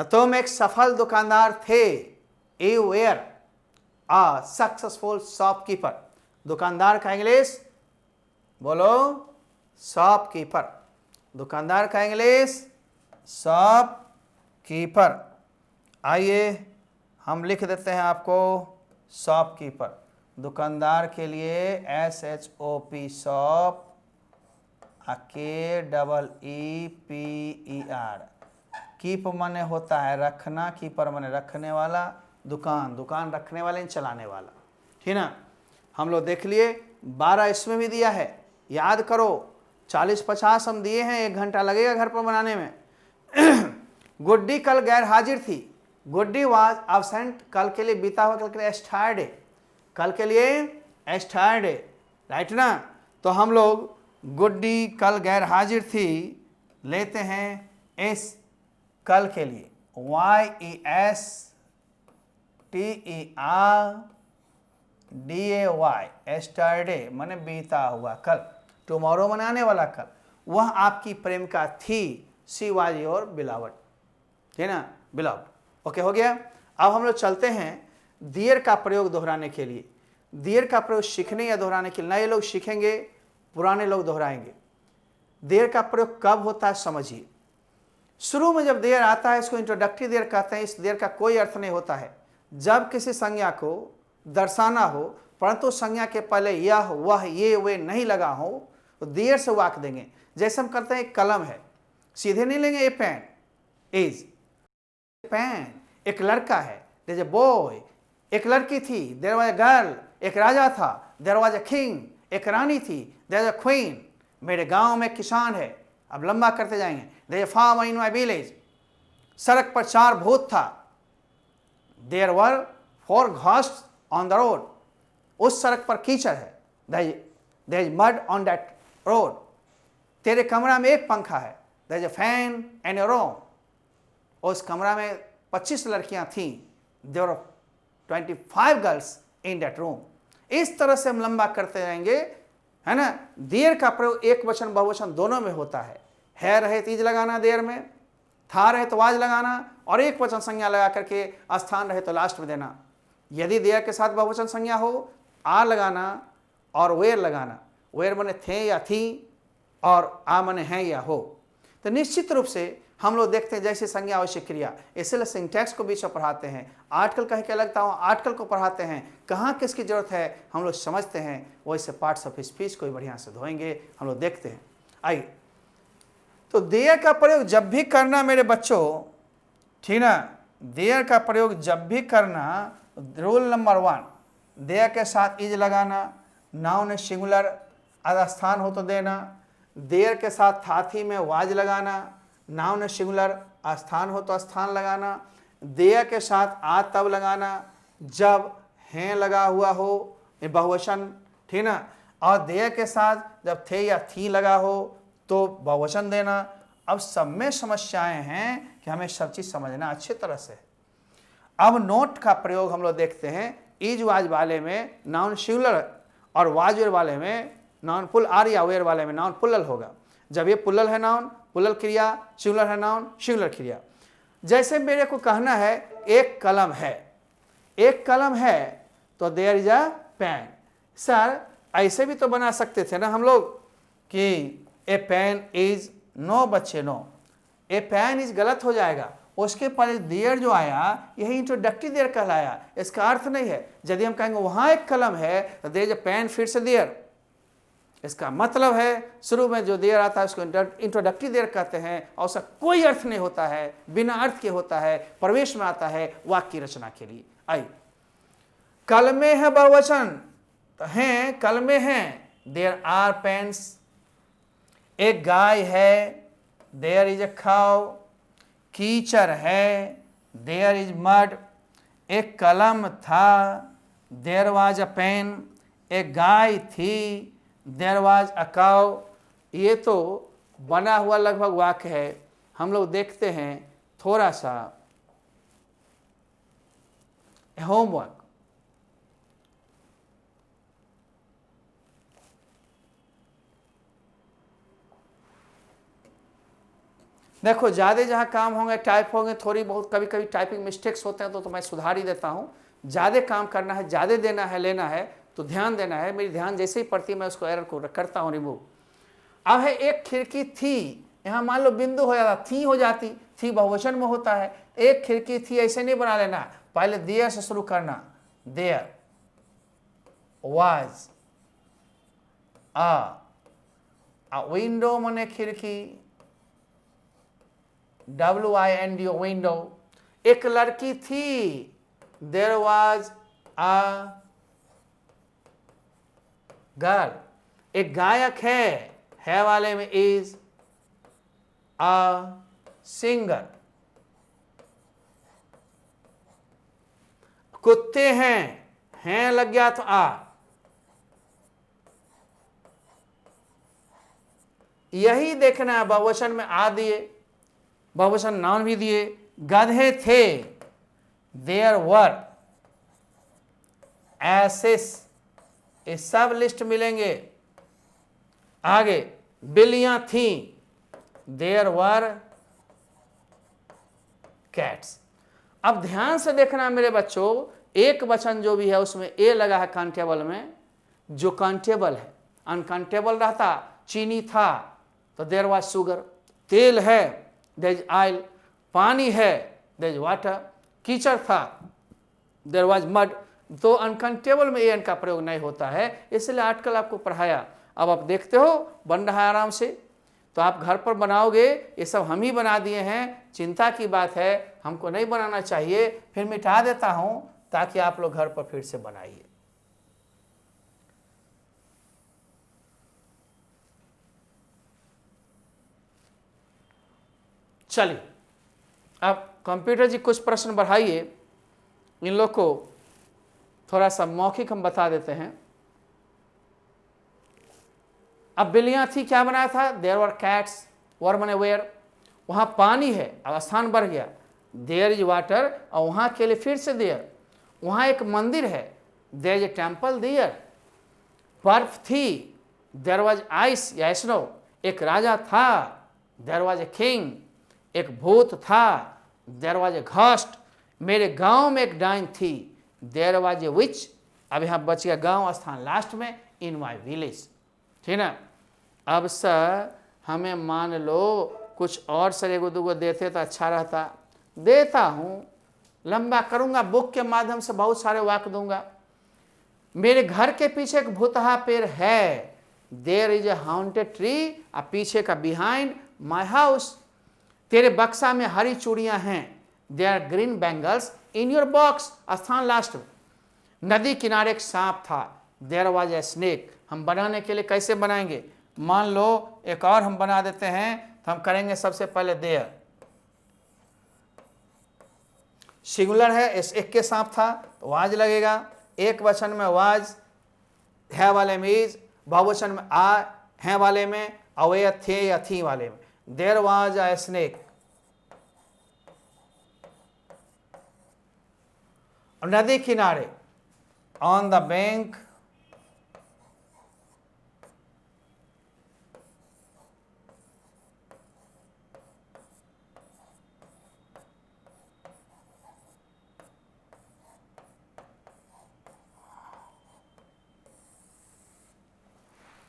तुम एक सफल दुकानदार थे, you were a successful shopkeeper. दुकानदार का इंग्लिश बोलो, शॉपकीपर। दुकानदार का इंग्लिश शॉपकीपर। आइए हम लिख देते हैं आपको शॉपकीपर। दुकानदार के लिए SHOP, शॉप, KEEPER। कीप माने होता है रखना, कीपर माने रखने वाला, दुकान, दुकान रखने वाले, चलाने वाला। ठीक ना, हम लोग देख लिए। 12 इसमें भी दिया है, याद करो। 40-50 हम दिए हैं, 1 घंटा लगेगा घर पर बनाने में। गुड्डी कल गैर हाजिर थी। गुड्डी वाज एब्सेंट, कल के लिए बीता हुआ, कल के लिए एस्टायरडे, कल के लिए एस्टायरडे, राइट ना। तो हम लोग गुड्डी कल गैर हाजिर थी लेते हैं इस कल के लिए, YESTERDAY, एस्टरडे माने बीता हुआ कल, टुमारो माने आने वाला कल। वह आपकी प्रेमिका थी, शी वाज योर बिलावड। ठीक ना, बिलावड। ओके, हो गया। अब हम लोग चलते हैं देयर का प्रयोग दोहराने के लिए। देयर का प्रयोग सीखने या दोहराने के लिए। नए लोग सीखेंगे, पुराने लोग दोहराएंगे। देयर का प्रयोग कब होता है समझिए। शुरू में जब देयर आता है, इसको इंट्रोडक्टरी देयर कहते हैं। इस देयर का कोई अर्थ नहीं होता है। जब किसी संज्ञा को दर्शाना हो परंतु संज्ञा के पहले यह, वह, ये, वे नहीं लगा हो, तो देयर से वाक देंगे। जैसे हम करते हैं एक कलम है, सीधे नहीं लेंगे। ए पेन इज पेन। एक लड़का है, देयर इज अ बॉय। एक लड़की थी, देयर वाज अ गर्ल। एक राजा था, देयर वाज अ किंग। एक रानी थी, देयर इज अ क्वीन। मेरे गांव में किसान है। अब लंबा करते जाएंगे। There is a farm in my village. सड़क पर 4 भूत था। There were 4 ghosts on the road. उस सड़क पर कीचड़ है। There is mud on that road. तेरे कमरा में एक पंखा है। There is a fan and a room. उस कमरा में 25 लड़कियां थीं। There were 25 girls in that room. इस तरह से हम लंबा करते रहेंगे, है ना। देयर का प्रयोग एक वचन बहुवचन दोनों में होता है रहे तीज लगाना देयर में, था रहे तो वाज लगाना, और एक वचन संज्ञा लगा करके स्थान रहे तो लास्ट में देना। यदि देयर के साथ बहुवचन संज्ञा हो, आ लगाना और वेयर लगाना। वेयर माने थे या थी, और आ माने हैं या हो। तो निश्चित रूप से हम लोग देखते हैं जैसे संज्ञा वैसे क्रिया, इसलिए सिंटैक्स को बीच में पढ़ाते हैं। आर्टिकल कहीं के लगता हो, आर्टिकल को पढ़ाते हैं। कहाँ किसकी जरूरत है हम लोग समझते हैं। वैसे पार्ट्स ऑफ स्पीच को बढ़िया से धोएंगे, हम लोग देखते हैं। आइए, तो देयर का प्रयोग जब भी करना मेरे बच्चों, ठीक ना, देयर का प्रयोग जब भी करना, रूल नंबर 1, देयर के साथ इज लगाना, नाउन सिंगुलर स्थान हो तो देना। देयर के साथ थाथी में वाज लगाना, नाउन सिंगुलर स्थान हो तो स्थान लगाना। देयर के साथ आ तब लगाना जब हैं लगा हुआ हो, बहुवचन, ठीक ना। और देयर के साथ जब थे या थी लगा हो तो बहुवचन देना। अब सब में समस्याएं हैं कि हमें सब चीज समझना अच्छी तरह से। अब नोट का प्रयोग हम लोग देखते हैं। इज वाज वाले में नाउन सिंगुलर, और वाज वेयर वाले में नाउन पुल, आर या वेयर वाले में नाउन पुल्लल होगा। जब ये पुल्लल है नाउन पुल्लल क्रिया, सिंगुलर है नाउन सिंगुलर क्रिया। जैसे मेरे को कहना है एक कलम है, एक कलम है तो there is a pen. Sir ऐसे भी तो बना सकते थे ना हम लोग कि ए पेन इज, नो बच्चे नो, ए पेन इज गलत हो जाएगा। उसके पहले देयर जो आया यही इंट्रोडक्टरी देयर कहलाया। इसका अर्थ नहीं है यदि हम कहेंगे वहां एक कलम है तो देयर इज अ पेन फिर से देयर, इसका मतलब है शुरू में जो देयर आता है उसको इंट्रोडक्टरी देयर कहते हैं और उसका कोई अर्थ नहीं होता है, बिना अर्थ के होता है, प्रवेश में आता है वाक्य की रचना के लिए। आई कल में है बहुवचन तो हैं, कल में हैं, देयर आर पेन्स। एक गाय है, देयर इज ए काउ। कीचड़ है, देयर इज मड। एक कलम था, देयर वाज अ पेन। एक गाय थी, देयर वाज अ काउ। ये तो बना हुआ लगभग वाक्य है। हम लोग देखते हैं थोड़ा सा होमवर्क। देखो ज़्यादा जहाँ काम होंगे, टाइप होंगे, थोड़ी बहुत कभी कभी टाइपिंग मिस्टेक्स होते हैं तो मैं सुधार ही देता हूँ। ज़्यादा काम करना है, ज़्यादा देना है, लेना है तो ध्यान देना है। मेरी ध्यान जैसे ही पड़ती है मैं उसको एरर को करता हूँ रिमूव। अब है एक खिड़की थी, यहाँ मान लो बिंदु हो जाता, थी हो जाती, थी बहुवचन में होता है। एक खिड़की थी ऐसे नहीं बना लेना, पहले देयर से शुरू करना। देयर वाज अ विंडो माने खिड़की, WINDO विंडो। एक लड़की थी, देयर वाज अ गर्ल। एक गायक है वाले में इज अ सिंगर। कुत्ते हैं लग गया तो यही देखना है। बहुवचन में आ दिए, बहुवचन नाउन भी दिए। गधे थे, देयर वर एसेस। ये सब लिस्ट मिलेंगे। आगे बिल्लियां थी, देयर वर कैट्स। अब ध्यान से देखना मेरे बच्चों, एक वचन जो भी है उसमें ए लगा है काउंटेबल में, जो काउंटेबल है। अनकाउंटेबल रहता, चीनी था तो देयर वाज शुगर। तेल है, देयर इज ऑयल। पानी है, देयर इज वाटर। कीचड़ था, देयर वाज मड। तो अनकाउंटेबल में एन का प्रयोग नहीं होता है, इसलिए आजकल आपको पढ़ाया। अब आप देखते हो बन रहा है आराम से, तो आप घर पर बनाओगे। ये सब हम ही बना दिए हैं, चिंता की बात है, हमको नहीं बनाना चाहिए। फिर मिटा देता हूं ताकि आप लोग घर पर फिर से बनाइए। चलिए अब कंप्यूटर जी कुछ प्रश्न बढ़ाइए, इन लोग को थोड़ा सा मौखिक हम बता देते हैं। अब बिल्लियां थी, क्या बनाया था? देयर वर कैट्स, वर मने वेयर। वहां पानी है, अब स्थान बढ़ गया, देयर इज वाटर, और वहां के लिए फिर से देयर। वहां एक मंदिर है, there is a temple there. बर्फ थी, देयर वाज आइस या स्नो। एक राजा था, देयर वाज ए किंग। एक भूत था, देयर वाज ए घोस्ट। मेरे गांव में एक डाइन थी, देयर वाज ए विच। अब यहाँ बच गया गांव स्थान लास्ट में, इन माई विलेज। ठीक ना। अब सर हमें मान लो कुछ और सर एगो दूगो देते तो अच्छा रहता। देता हूँ, लंबा करूँगा, बुक के माध्यम से बहुत सारे वाक्य दूंगा। मेरे घर के पीछे एक भूतहा पेड़ है, there is a haunted tree. अब पीछे का बिहाइंड माई हाउस। तेरे बक्सा में हरी चूड़ियां हैं, there are green bangles in your box. स्थान लास्ट में। नदी किनारे एक सांप था, देयर वाज ए स्नेक। हम बनाने के लिए कैसे बनाएंगे? मान लो एक और हम बना देते हैं, तो हम करेंगे सबसे पहले देयर। सिंगुलर है, एक के सांप था तो वाज लगेगा। एक वचन में वाज, है वाले में इज। बहुवचन में आ, है वाले में, अवे थे या थी वाले में। There was a snake. नदी किनारे, on the bank.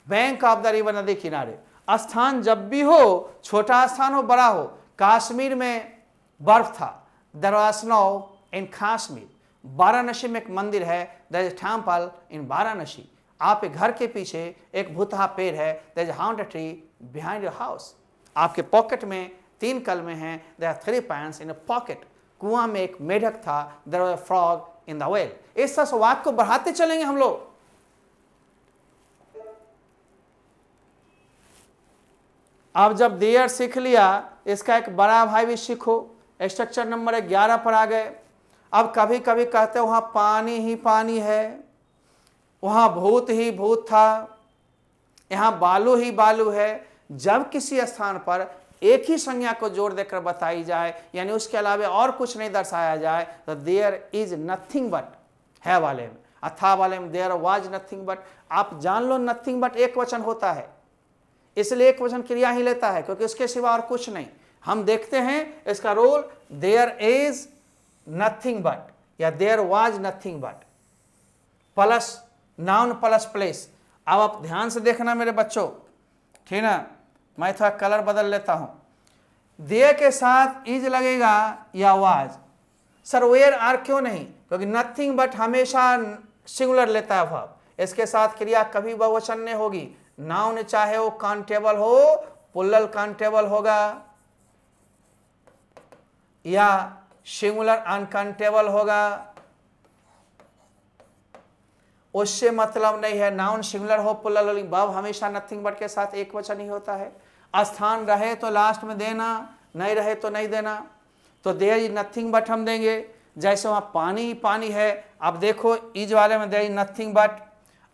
Bank of the river, नदी किनारे। स्थान जब भी हो, छोटा स्थान हो बड़ा हो, कश्मीर में बर्फ था। There was snow in Kashmir. Varanasi में एक मंदिर है, there is temple in Varanasi. आपके घर के पीछे एक भूतहा पेड़ है, there is haunted tree behind your house. आपके पॉकेट में 3 कलमे हैं, there are 3 pens in a pocket. कुआं में एक मेढक था, there was a frog in the well. इस तरह से वाक्य को बढ़ाते चलेंगे हम लोग। अब जब देयर सीख लिया, इसका एक बड़ा भाई भी सीखो। स्ट्रक्चर नंबर 11 पर आ गए। अब कभी कभी कहते वहां पानी ही पानी है, वहां भूत ही भूत था, यहां बालू ही बालू है। जब किसी स्थान पर एक ही संज्ञा को जोड़ देकर बताई जाए, यानी उसके अलावा और कुछ नहीं दर्शाया जाए, तो देयर इज नथिंग बट, है वाले में, अथा वाले में देयर वाज नथिंग बट। आप जान लो नथिंग बट एक वचन होता है, इसलिए एक वचन क्रिया ही लेता है, क्योंकि उसके सिवा और कुछ नहीं। हम देखते हैं इसका role, there is nothing but या there was nothing but plus noun plus place. अब आप ध्यान से देखना मेरे बच्चों, ठीक ना। मैं थोड़ा कलर बदल लेता हूं। देयर के साथ इज लगेगा या वाज। सर वेयर आर क्यों नहीं? क्योंकि नथिंग बट हमेशा सिंगुलर लेता है वर्ब। इसके साथ क्रिया कभी बहुवचन नहीं होगी। नाउन चाहे वो काउंटेबल हो, प्लूरल काउंटेबल होगा, या सिंगुलर अनकाउंटेबल होगा, उससे मतलब नहीं है। नाउन सिंगुलर हो प्लूरल, वर्ब हमेशा नथिंग बट के साथ एक वचन ही होता है। स्थान रहे तो लास्ट में देना, नहीं रहे तो नहीं देना। तो देयर इज नथिंग बट हम देंगे। जैसे वहां पानी ही पानी है, अब देखो इज वाले में देयर इज नथिंग बट।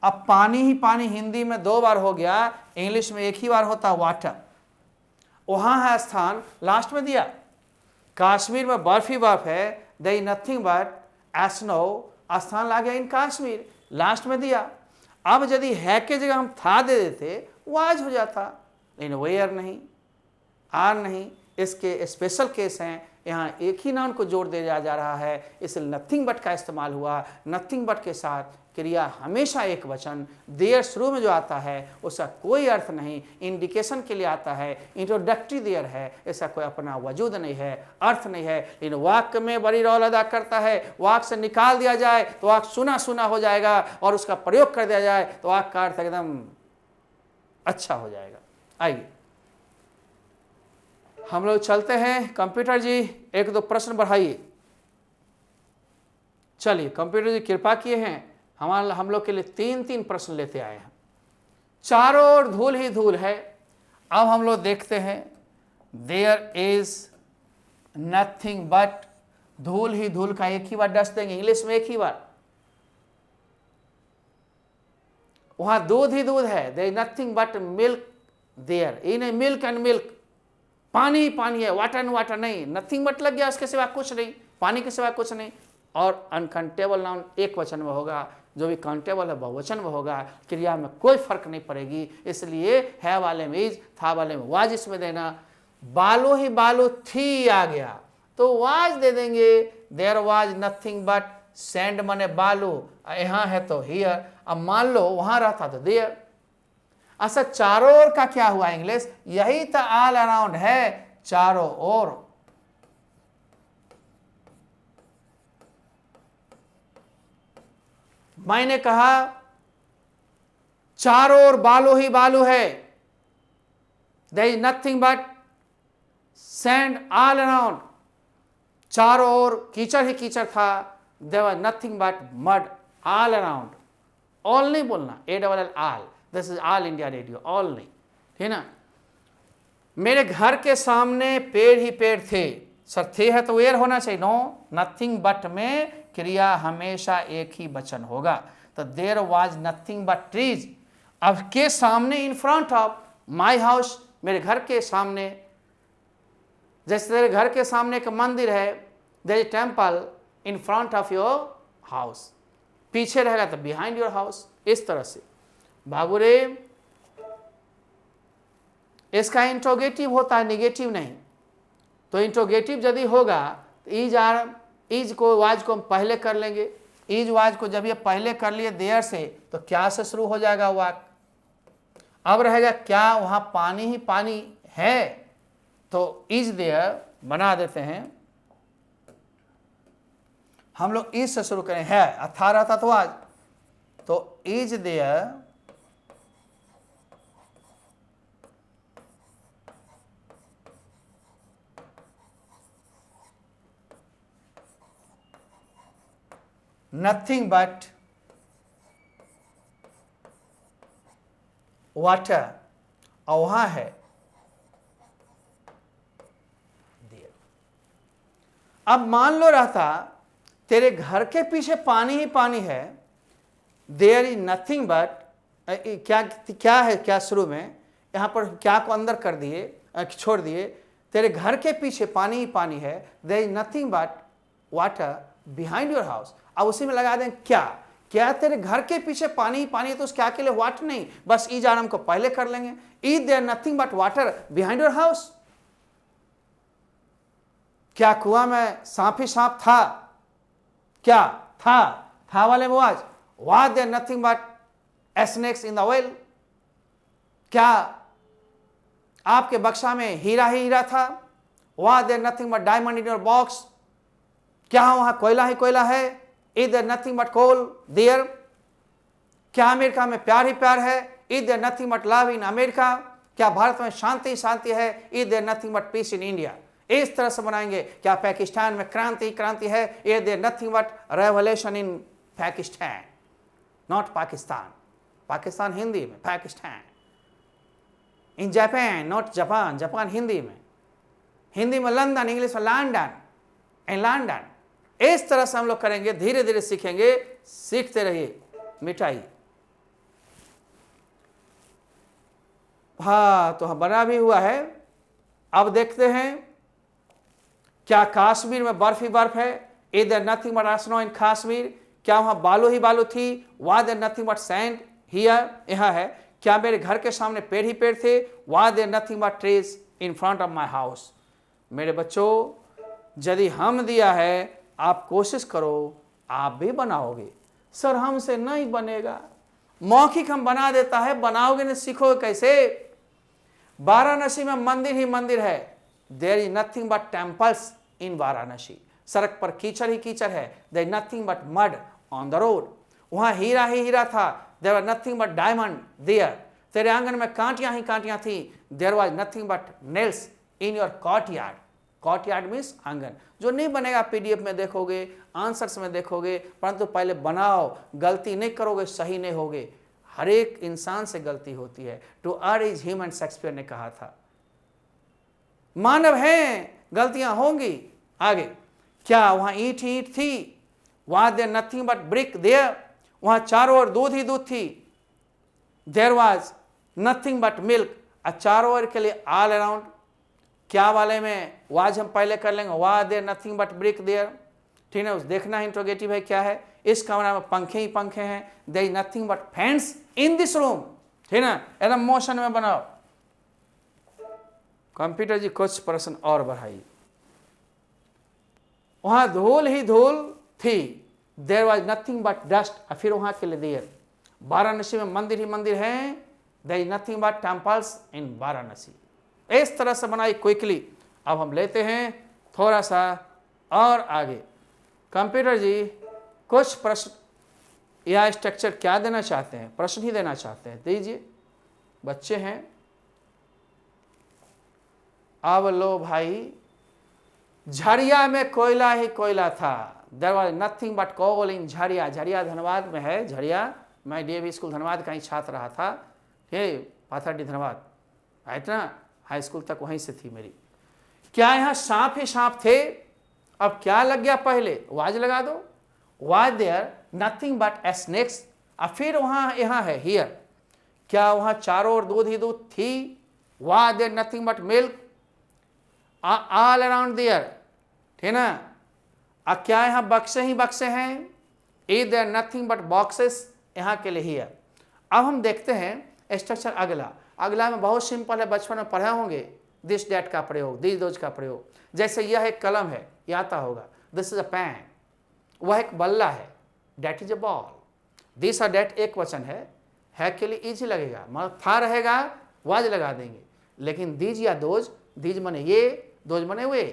अब पानी ही पानी हिंदी में 2 बार हो गया, इंग्लिश में एक ही बार होता है वाटर। वहां है स्थान, लास्ट में दिया। कश्मीर में बर्फ ही बर्फ है, there is nothing but snow, स्थान ला गया इन कश्मीर, लास्ट में दिया। अब यदि है के जगह हम था दे देते, वाज हो जाता, लेकिन वेयर नहीं, आर नहीं। इसके स्पेशल केस हैं, यहाँ एक ही नाउन को जोड़ दिया जा रहा है, इसलिए नथिंग बट का इस्तेमाल हुआ। नथिंग बट के साथ क्रिया हमेशा एक वचन। देयर शुरू में जो आता है उसका कोई अर्थ नहीं, इंडिकेशन के लिए आता है, इंट्रोडक्टरी देयर है, इसका कोई अपना वजूद नहीं है, अर्थ नहीं है। लेकिन वाक्य में बड़ी रोल अदा करता है। वाक्य से निकाल दिया जाए तो वाक्य सुना सुना हो जाएगा, और उसका प्रयोग कर दिया जाए तो वाक्य का अर्थ एकदम अच्छा हो जाएगा। आइए हम लोग चलते हैं। कंप्यूटर जी 1-2 प्रश्न बढ़ाइए। चलिए कंप्यूटर जी कृपा किए हैं, हम लोग के लिए 3-3 प्रश्न लेते आए हैं। चारों ओर धूल ही धूल है। अब हम लोग देखते हैं, देयर इज नथिंग बट, धूल ही धूल का एक ही बार डस देंगे, इंग्लिश में एक ही बार। वहां दूध ही दूध है, there is nothing but milk there, in milk and milk, पानी ही पानी है, वाटर एंड वाटर नहीं। नथिंग बट लग गया, उसके सिवा कुछ नहीं, पानी के सिवा कुछ नहीं। और अनकाउंटेबल नाउन एक वचन में होगा, जो भी काउंटेबल है बहुवचन में होगा। क्रिया में कोई फर्क नहीं पड़ेगी, इसलिए है वाले में इज, था वाले में वाज इसमें देना। बालू ही बालू थी आ गया तो वाज दे देंगे, there was nothing but sand मने बालू, यहाँ है तो हियर। अब मान लो वहां रहता तो देयर। अच्छा चारों ओर का क्या हुआ इंग्लिश? यही तो ऑल अराउंड है, चारों ओर। मैंने कहा चारों ओर बालू ही बालू है, there is nothing but sand all around. चारों ओर कीचड़ ही कीचड़ था, there was nothing but mud all around. All नहीं बोलना, ALL all, this is all India radio, all नहीं, ठीक ना। मेरे घर के सामने पेड़ ही पेड़ थे। सर थे है तो वेयर होना चाहिए, नो, नथिंग बट में क्रिया हमेशा एक ही वचन होगा। तो there was nothing but trees. अब के सामने, in front of my house, मेरे घर के सामने। जैसे तेरे घर के सामने एक मंदिर है, there is temple in front of your house, पीछे रहेगा तो बिहाइंड योर हाउस। इस तरह से बाबू रे, इसका इंट्रोगेटिव होता है, निगेटिव नहीं। तो इंट्रोगेटिव यदि होगा तो इज को वाज को हम पहले कर लेंगे। इज वाज को जब ये पहले कर लिए देयर से, तो क्या से शुरू हो जाएगा वाक्य। अब रहेगा क्या वहां पानी ही पानी है, तो इज देयर बना देते हैं, हम लोग इज से शुरू करें, है, था रहता तो आज, तो is there nothing but water, और वहां है देयर। अब मान लो रहता तेरे घर के पीछे पानी ही पानी है, देयर इज नथिंग बट, क्या क्या है, क्या शुरू में यहां पर क्या को अंदर कर दिए, छोड़ दिए, तेरे घर के पीछे पानी ही पानी है, there is nothing but water behind your house. अब उसी में लगा दें क्या, क्या तेरे घर के पीछे पानी ही पानी है, तो उस क्या के लिए वाटर नहीं, बस इज आराम को पहले कर लेंगे, is there nothing but water behind your house. क्या कुआं में सांप ही सांप था, क्या था वाले वो आज, was there nothing but snakes in the well, क्या आपके बक्सा में हीरा ही हीरा था, was there nothing but diamond in your box, क्या वहां कोयला ही कोयला है, is there nothing but coal there, क्या अमेरिका में प्यार ही प्यार है, is there nothing but love in America, क्या भारत में शांति शांति है, is there nothing but peace in India. इस तरह से बनाएंगे। क्या पाकिस्तान में क्रांति क्रांति है, is there nothing but revolution in Pakistan, not Pakistan, Pakistan Hindi में, Pakistan in Japan, not Japan, Japan Hindi में लंदन, इंग्लिश में लंदन, इन लंदन। इस तरह से हम लोग करेंगे, धीरे धीरे सीखेंगे, सीखते रहिए। मिठाई, हाँ तो बना भी हुआ है। अब देखते हैं क्या काश्मीर में बर्फ ही बर्फ है, is there nothing but snow in Kashmir, क्या वहां बालू ही बालू थी, was there nothing but sand here, यहां है, क्या मेरे घर के सामने पेड़ ही पेड़ थे, was there nothing but trees in front of my house. मेरे बच्चों, यदि हम दिया है, आप कोशिश करो, आप भी बनाओगे। सर हमसे नहीं बनेगा, मौखिक हम बना देता है, बनाओगे नहीं, सीखोगे कैसे। वाराणसी में मंदिर ही मंदिर है, there is nothing but temples in Varanasi, सड़क पर कीचड़ ही कीचड़ है, there is nothing but mud on the road, वहां हीरा ही हीरा था, there was nothing but diamond there, तेरे आंगन में कांटियां ही कांटियां थी, there was nothing but nails in your courtyard. Courtyard means आंगन। जो नहीं बनेगा पीडीएफ में देखोगे, आंसर्स में देखोगे, परंतु पहले बनाओ, गलती नहीं करोगे सही नहीं होगे। हर एक इंसान से गलती होती है, to err is human, Shakespeare ने कहा था। मानव हैं, गलतियां होंगी। आगे, क्या वहां ईंट ईंट थी, was there nothing but brick there, वहां चारों ओर दूध ही दूध थी, there was nothing but milk, चारों ओर के लिए ऑल अराउंड, क्या वाले में वाज हम पहले कर लेंगे, was there nothing but brick there, ठीक है। उस देखना इंट्रोगेटिव है क्या है, इस कमरा में पंखे ही पंखे हैं, there is nothing but fans in this room, ठीक ना, एकदम मोशन में बनाओ। कंप्यूटर जी कुछ प्रश्न और बढ़ाइए। वहां धूल ही धूल थी, there was nothing but dust, फिर वहां के लिए देयर, वाराणसी में मंदिर ही मंदिर है, there is nothing but temples in Varanasi. इस तरह से बनाई क्विकली। अब हम लेते हैं थोड़ा सा और आगे। कंप्यूटर जी कुछ प्रश्न या स्ट्रक्चर क्या देना चाहते हैं, प्रश्न ही देना चाहते हैं, दीजिए, बच्चे हैं। अब लो भाई, झरिया में कोयला ही कोयला था, देयर वाज नथिंग बट कोल इन झरिया। झरिया धनबाद में है, झरिया, मैं डीएवी स्कूल धनबाद का ही छात्र रहा था, हे पाथरडी धनबाद, इतना हाई स्कूल तक वहीं से थी मेरी। क्या यहाँ सांप ही सांप थे, अब क्या लग गया, पहले वाज लगा दो, was there nothing but snakes, और फिर वहां यहाँ है हियर, क्या वहां चारों ओर दूध ही दूध थी, was there nothing but milk all around there, ठीक ना। अब क्या यहाँ बक्से ही बक्से हैं, is there nothing but boxes, यहाँ के लिए हियर। अब हम देखते हैं स्ट्रक्चर अगला। अगला में बहुत सिंपल है, बचपन में पढ़े होंगे, दिस डैट का प्रयोग, दिस दोज का प्रयोग। जैसे यह एक कलम है, ये आता होगा, दिस इज अ पेन, वह एक बल्ला है, that is a ball. This और डैट एक वचन है के लिए इजी लगेगा, मतलब था रहेगा, वाज लगा देंगे। लेकिन दीज या दोज, दीज मने ये, दोज मने वे,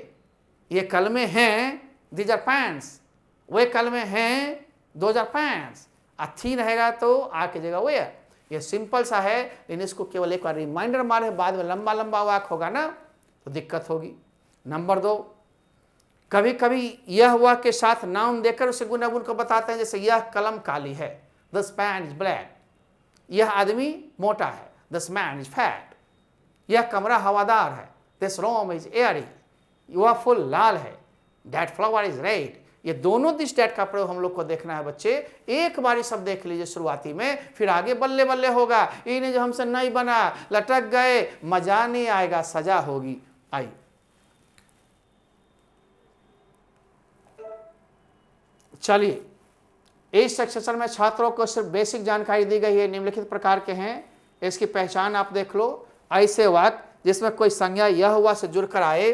ये कलमे हैं, दीज आर पेन्स, वे कल में हैं 2005, थी रहेगा तो आ की जगह वेयर। ये सिंपल सा है, लेकिन इसको केवल एक बार रिमाइंडर मारे, बाद में लंबा लंबा वाक होगा ना तो दिक्कत होगी। नंबर 2, कभी कभी यह वाक के साथ नाउन देकर उसे गुण को बताते हैं, जैसे यह कलम काली है, दिस पेन इज ब्लैक। यह आदमी मोटा है, दिस मैन इज फैट। यह कमरा हवादार है, दिस रूम इज एयरी। यह फूल लाल है, दैट फ्लावर इज रेड। ये दोनों दिस डैट का प्रयोग हम लोग को देखना है बच्चे। एक बारी सब देख लीजिए शुरुआती में, फिर आगे बल्ले बल्ले होगा। इन्हें जो हमसे नहीं बना, लटक गए, मजा नहीं आएगा, सजा होगी। आइए चलिए, इस सेक्शन में छात्रों को सिर्फ बेसिक जानकारी दी गई है, निम्नलिखित प्रकार के हैं, इसकी पहचान आप देख लो। ऐसे वाक्य जिसमें कोई संज्ञा यह हुआ से जुड़कर आए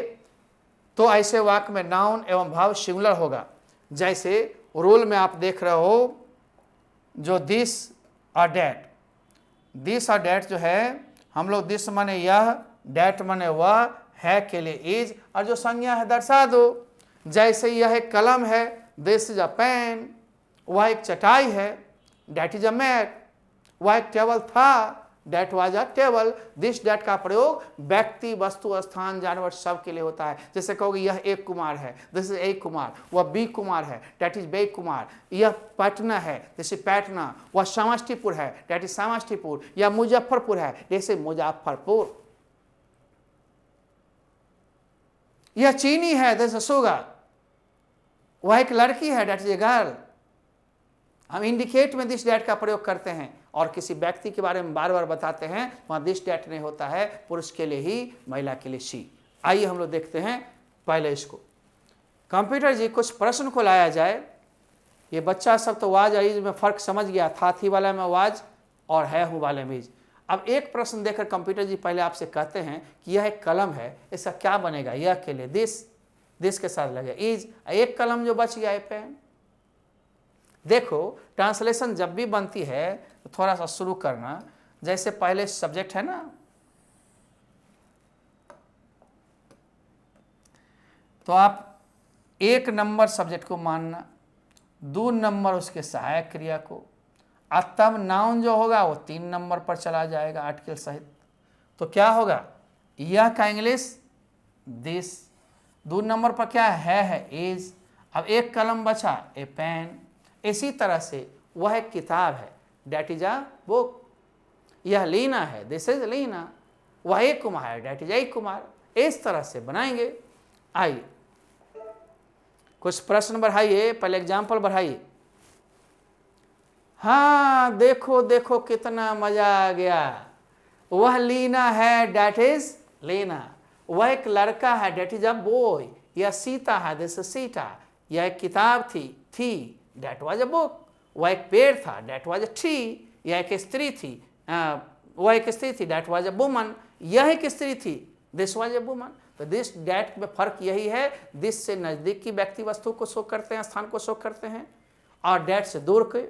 तो ऐसे वाक्य में नाउन एवं भाव सिंगुलर होगा। जैसे रूल में आप देख रहे हो जो दिस और डैट, दिस और डैट जो है, हम लोग दिस माने यह, डैट माने वह, है के लिए इज, और जो संज्ञा है दर्शा दो। जैसे यह एक कलम है, दिस इज अ पेन, वह एक चटाई है, डैट इज अ मैट, वह एक टेबल था, that was a table. This that का प्रयोग व्यक्ति, वस्तु, स्थान, जानवर सब के लिए होता है। जैसे कहोगे यह एक कुमार है, दिस इज ए कुमार, वह बी कुमार है, डैट इज बे कुमार। यह पटना है, दिस इज पैटना। वह समस्तीपुर है, डैट इज समस्तीपुर। यह मुजफ्फरपुर है, जैसे मुजफ्फरपुर। यह चीनी है, दिस इज शुगर। वह एक लड़की है, डैट इज ए गर्ल। हम इंडिकेट में दिस डैट का प्रयोग करते हैं और किसी व्यक्ति के बारे में बार बार बताते हैं, वहां दिस डैट नहीं होता है, पुरुष के लिए ही, महिला के लिए शी। आइए हम लोग देखते हैं पहले इसको। कंप्यूटर जी कुछ प्रश्न को लाया जाए। ये बच्चा सब तो वाज और इज में फर्क समझ गया, था थी वाला में वाज और है हूँ वाले में इज। अब एक प्रश्न देकर कंप्यूटर जी पहले आपसे कहते हैं कि यह एक कलम है, इसका क्या बनेगा? यह के लिए दिस के साथ लगे इज, एक कलम जो बच गया है पेन। देखो ट्रांसलेशन जब भी बनती है तो थोड़ा सा शुरू करना, जैसे पहले सब्जेक्ट है ना, तो आप 1 नंबर सब्जेक्ट को मानना, 2 नंबर उसके सहायक क्रिया को, और तब नाउन जो होगा वो 3 नंबर पर चला जाएगा आर्टिकल सहित। तो क्या होगा? यह का इंग्लिश दिस, 2 नंबर पर क्या है इज। अब एक कलम बचा, ए पेन। इसी तरह से वह एक किताब है, डैट इज अ बुक। यह लीना है, दिस इज लीना। वह एक कुमार है, डैट इज ए कुमार। इस तरह से बनाएंगे। आइए कुछ प्रश्न बढ़ाइए, पहले एग्जाम्पल बढ़ाइए। हाँ देखो देखो कितना मजा आ गया। वह लीना है, डैट इज लीना। वह एक लड़का है, डैट इज अ बॉय। यह सीता है, दिस इज सीता। यह एक किताब थी डैट वाज अ बुक। वह एक पेड़ था, डैट वाज अ ट्री। यह एक स्त्री थी, वह एक स्त्री थी, डैट वाज अ वुमन। यह एक स्त्री थी, दिस वाज अ वुमन। तो दिस डैट में फर्क यही है, दिस से नजदीक की व्यक्ति वस्तु को शो करते हैं, स्थान को शो करते हैं, और डैट से दूर के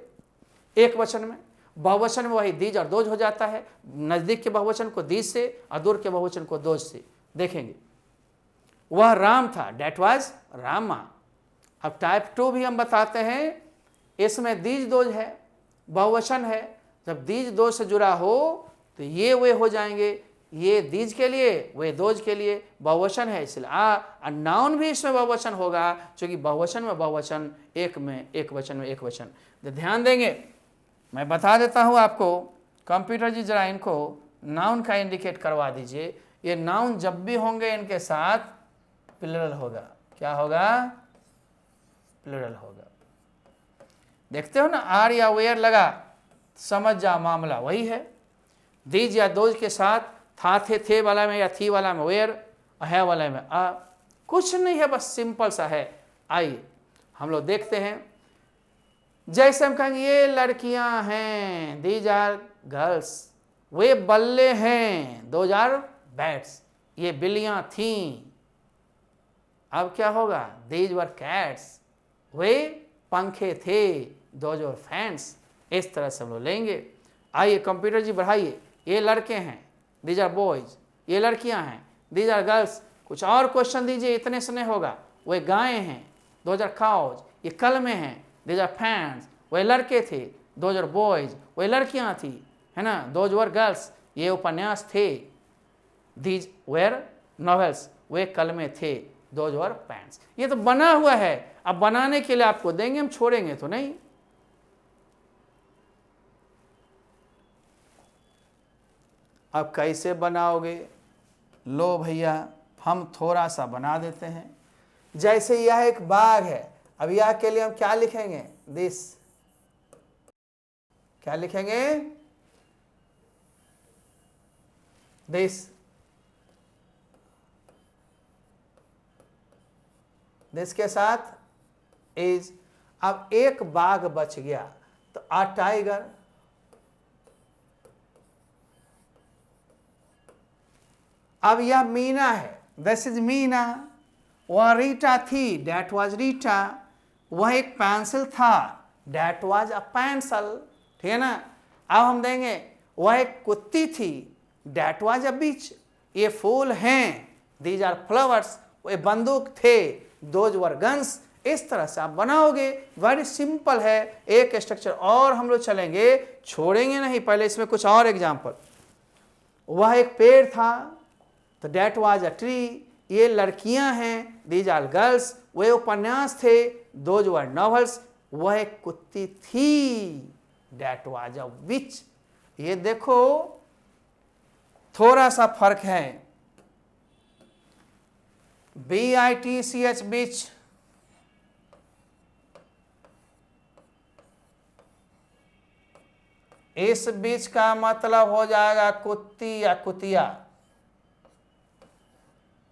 एक वचन में। बहुवचन में वही दीज और दोज हो जाता है, नजदीक के बहुवचन को दीज से और दूर के बहुवचन को दोज से। देखेंगे वह राम था, डैट वाज रामा। अब टाइप 2 भी हम बताते हैं, इसमें दीज दोज है, बहुवचन है। जब दीज दोज से जुड़ा हो तो ये वे हो जाएंगे, ये दीज के लिए, वे दोज के लिए। बहुवचन है इसलिए नाउन भी इसमें बहुवचन होगा, क्योंकि बहुवचन में बहुवचन, एक में एक वचन में एक वचन। तो ध्यान देंगे, मैं बता देता हूँ आपको। कंप्यूटर जी जरा इनको नाउन का इंडिकेट करवा दीजिए। ये नाउन जब भी होंगे इनके साथ प्लूरल होगा। क्या होगा? प्लूरल होगा। देखते हो ना, आर या वेयर लगा, समझ जा मामला वही है। दीज या दोज के साथ था थे वाला में या थी वाला में वेयर, है वाला में आ, कुछ नहीं है, बस सिंपल सा है। आइए हम लोग देखते हैं। जैसे हम कहेंगे ये लड़कियां हैं, दीज आर गर्ल्स। वे बल्ले हैं, दोज आर बैट्स। ये बिल्लियां थीं। अब क्या होगा? These were cats. वे पंखे थे, दोज वर फैंस। इस तरह से हम लोग लेंगे। आइए कंप्यूटर जी बढ़ाइए। ये लड़के हैं, दीज आर बॉयज। ये लड़कियां हैं, दीज आर गर्ल्स। कुछ और क्वेश्चन दीजिए, इतने से नहीं होगा। वे गायें हैं, दोज आर काउज। ये कल में है, दीज आर पैंट्स, वह लड़के थे, दोज आर बॉयज, वह लड़कियां थी, है ना, दोज वर गर्ल्स, ये उपन्यास थे, दीज वेर नॉवेल्स, वे कल में थे, दोज वर पैंट्स। ये तो बना हुआ है, अब बनाने के लिए आपको देंगे, हम छोड़ेंगे तो नहीं। अब कैसे बनाओगे? लो भैया, हम थोड़ा सा बना देते हैं। जैसे यह एक बाग है, अब यह के लिए हम क्या लिखेंगे? दिस। क्या लिखेंगे? दिस। दिस के साथ इज। अब एक बाघ बच गया, तो आ टाइगर। अब यह मीना है, दिस इज मीना। वह रीटा थी, डेट वाज रीटा। वह एक पेंसिल था, डेट वाज अ पेंसिल। ठीक है ना। अब हम देंगे वह एक कुत्ती थी, डेट वाज अ बीच। ये फूल हैं, दीज आर फ्लावर्स। वो बंदूक थे, दोज वर गन्स। इस तरह से आप बनाओगे, वेरी सिंपल है। एक स्ट्रक्चर और हम लोग चलेंगे, छोड़ेंगे नहीं। पहले इसमें कुछ और एग्जाम्पल। वह एक पेड़ था, तो डेट वाज अ ट्री। ये लड़कियां हैं, दीज आर गर्ल्स। वे उपन्यास थे, दोज वर नॉवेल्स। वह एक कुत्ती थी, डेट वाज अ विच। ये देखो थोड़ा सा फर्क है। BITCH बीच, इस बीच का मतलब हो जाएगा कुत्ती या कुतिया,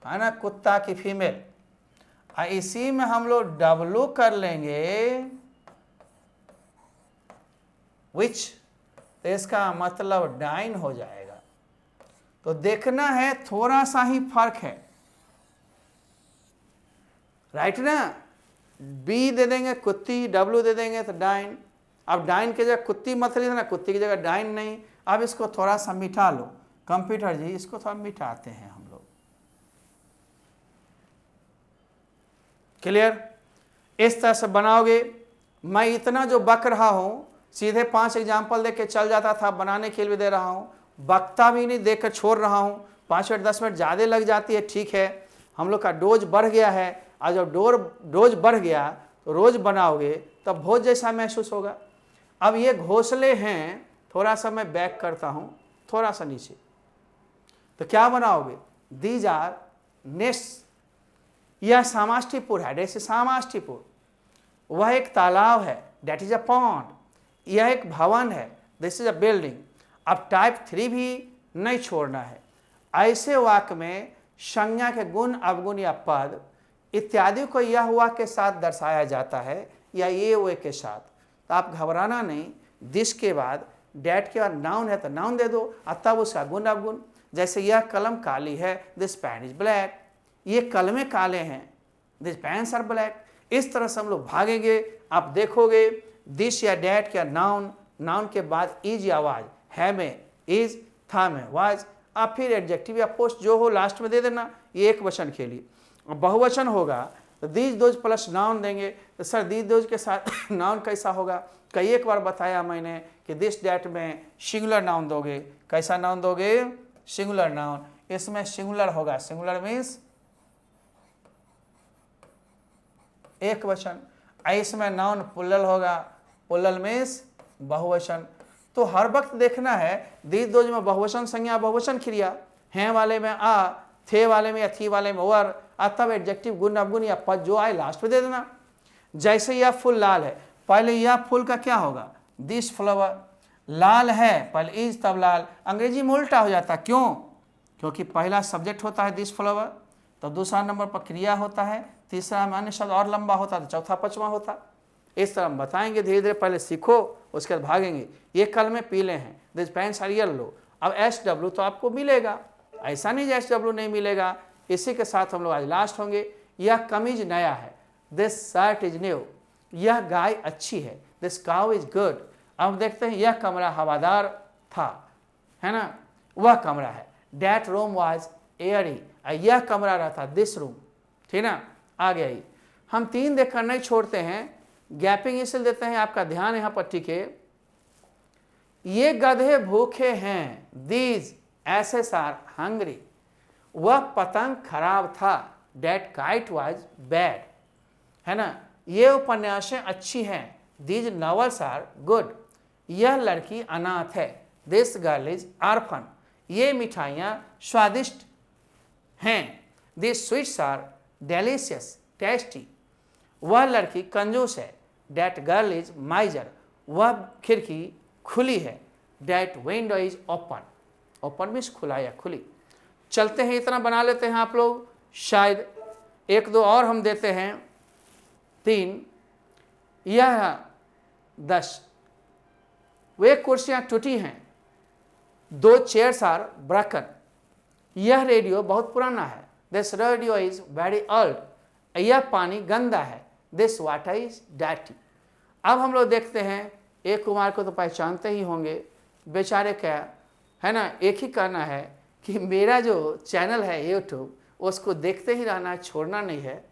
है ना, कुत्ता की फीमेल। इसी में हम लोग W कर लेंगे, विच, तो इसका मतलब डाइन हो जाएगा। तो देखना है, थोड़ा सा ही फर्क है, राइट ना। B दे देंगे कुत्ती, W दे देंगे तो डाइन। अब डाइन की जगह कुत्ती मत लीजिए ना, कुत्ती की जगह डाइन नहीं। अब इसको थोड़ा सा मिटा लो, कंप्यूटर जी इसको थोड़ा मिटाते हैं हम लोग। क्लियर? इस तरह से बनाओगे। मैं इतना जो बक रहा हूं, सीधे 5 एग्जाम्पल देके चल जाता था, बनाने के लिए भी दे रहा हूं, बकता भी नहीं, देकर छोड़ रहा हूं। 5 मिनट 10 मिनट ज़्यादा लग जाती है, ठीक है, हम लोग का डोज बढ़ गया है। और जब डोज बढ़ गया तो रोज बनाओगे तब भोज जैसा महसूस होगा। अब ये घोंसले हैं, थोड़ा सा मैं बैक करता हूं, थोड़ा सा नीचे, तो क्या बनाओगे? These are nest. यह सामाष्टिपुर है, जैसे सामाष्टिपुर। वह एक तालाब है, डेट इज अ पॉन्ड। यह एक भवन है, दिस इज अ बिल्डिंग। अब टाइप 3 भी नहीं छोड़ना है। ऐसे वाक्य में संज्ञा के गुण, अवगुण या पद इत्यादि को यह हुआ के साथ दर्शाया जाता है या ये वे के साथ। तो आप घबराना नहीं, दिस के बाद डेट के बाद नाउन है तो नाउन दे दो, और तब उसका गुण अवगुण। जैसे यह कलम काली है, दिस पेन इज ब्लैक। ये कलमें काले हैं, दिस पेन्स आर ब्लैक। इस तरह से हम लोग भागेंगे। आप देखोगे दिस या डेट या नाउन, नाउन के बाद इज या वाज, है में इज, था में वाज। आप फिर एडजेक्टिव या पोस्ट जो हो लास्ट में दे देना, ये एक वचन के लिए। बहुवचन होगा तो दीज दोज प्लस नाउन देंगे। तो सर दीज दोज के साथ नाउन कैसा होगा? कई एक बार बताया मैंने कि दिस डेट में सिंगुलर नाउन दोगे। कैसा नाउन दोगे? Singular noun. इसमें सिंगुलर होगा, सिंगुलर मीन्स एक वचन। इसमें नाउन प्लुरल होगा, प्लुरल मीन्स बहुवचन। तो हर वक्त देखना है दीज दोज में बहुवचन संज्ञा, बहुवचन क्रिया, हैं वाले में आ, थे वाले में या थी वाले में वर, तब एडजेक्टिव गुण अवगुण या पद जो आए लास्ट में दे देना। जैसे यह फूल लाल है, पहले यह फूल का क्या होगा? This flower. लाल है, पहले इज तब लाल। अंग्रेजी में उल्टा हो जाता, क्यों? क्योंकि पहला सब्जेक्ट होता है दिस फ्लावर, तो दूसरा नंबर पर क्रिया होता है, तीसरा में अन्य शब्द और लंबा होता तो चौथा पांचवा होता। इस तरह हम बताएंगे धीरे धीरे, पहले सीखो उसके बाद भागेंगे। ये कल में पीले हैं, दिस पैंट्स आर येलो। अब SW तो आपको मिलेगा, ऐसा नहीं SW नहीं मिलेगा। इसी के साथ हम लोग आज लास्ट होंगे। यह कमीज नया है, दिस शर्ट इज न्यू। यह गाय अच्छी है, दिस काउ इज गुड। अब देखते हैं, यह कमरा हवादार था, है ना, वह कमरा है। That room was airy। यह कमरा रहता, दिस रूम, ठीक ना, आ गया ही। हम 3 देखकर नहीं छोड़ते हैं, गैपिंग इसलिए देते हैं, आपका ध्यान यहाँ पर टिके। ये गधे भूखे हैं, दीज एसेस आर हंग्री। वह पतंग खराब था, डेट काइट वॉज बैड, है ना। ये उपन्यासें अच्छी हैं, दीज नॉवेल्स आर गुड। यह लड़की अनाथ है, दिस गर्ल इज ऑर्फन। ये मिठाइयाँ स्वादिष्ट हैं, this sweets are delicious tasty. वह लड़की कंजूस है, डेट गर्ल इज माइजर। वह खिड़की खुली है, that window is open. Open means खुला या खुली। चलते हैं, इतना बना लेते हैं आप लोग, शायद 1-2 और हम देते हैं। 3, यह 10, वे कुर्सियां टूटी हैं, 2 चेयर्स आर ब्रोकन। यह रेडियो बहुत पुराना है, this radio is very old. यह पानी गंदा है, दिस वाटर इज डर्टी। अब हम लोग देखते हैं, एक कुमार को तो पहचानते ही होंगे, बेचारे क्या है ना, एक ही कहना है कि मेरा जो चैनल है यूट्यूब, उसको देखते ही रहना है, छोड़ना नहीं है।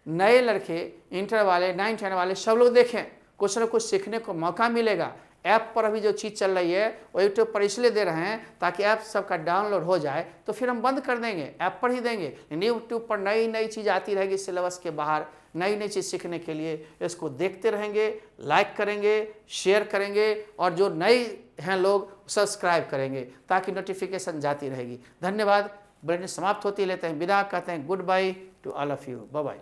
नए लड़के, इंटर वाले, 9th 10 वाले सब लोग देखें, कुछ ना कुछ सीखने को मौका मिलेगा। ऐप पर अभी जो चीज़ चल रही है वो यूट्यूब पर इसलिए दे रहे हैं ताकि ऐप सबका डाउनलोड हो जाए, तो फिर हम बंद कर देंगे, ऐप पर ही देंगे। यूट्यूब पर नई नई चीज़ आती रहेगी, सिलेबस के बाहर नई नई चीज़ सीखने के लिए इसको देखते रहेंगे, लाइक करेंगे, शेयर करेंगे, और जो नए हैं लोग सब्सक्राइब करेंगे ताकि नोटिफिकेशन जाती रहेगी। धन्यवाद। बुलेटिन समाप्त होती, लेते हैं विदा, कहते हैं goodbye to all of you, bye bye.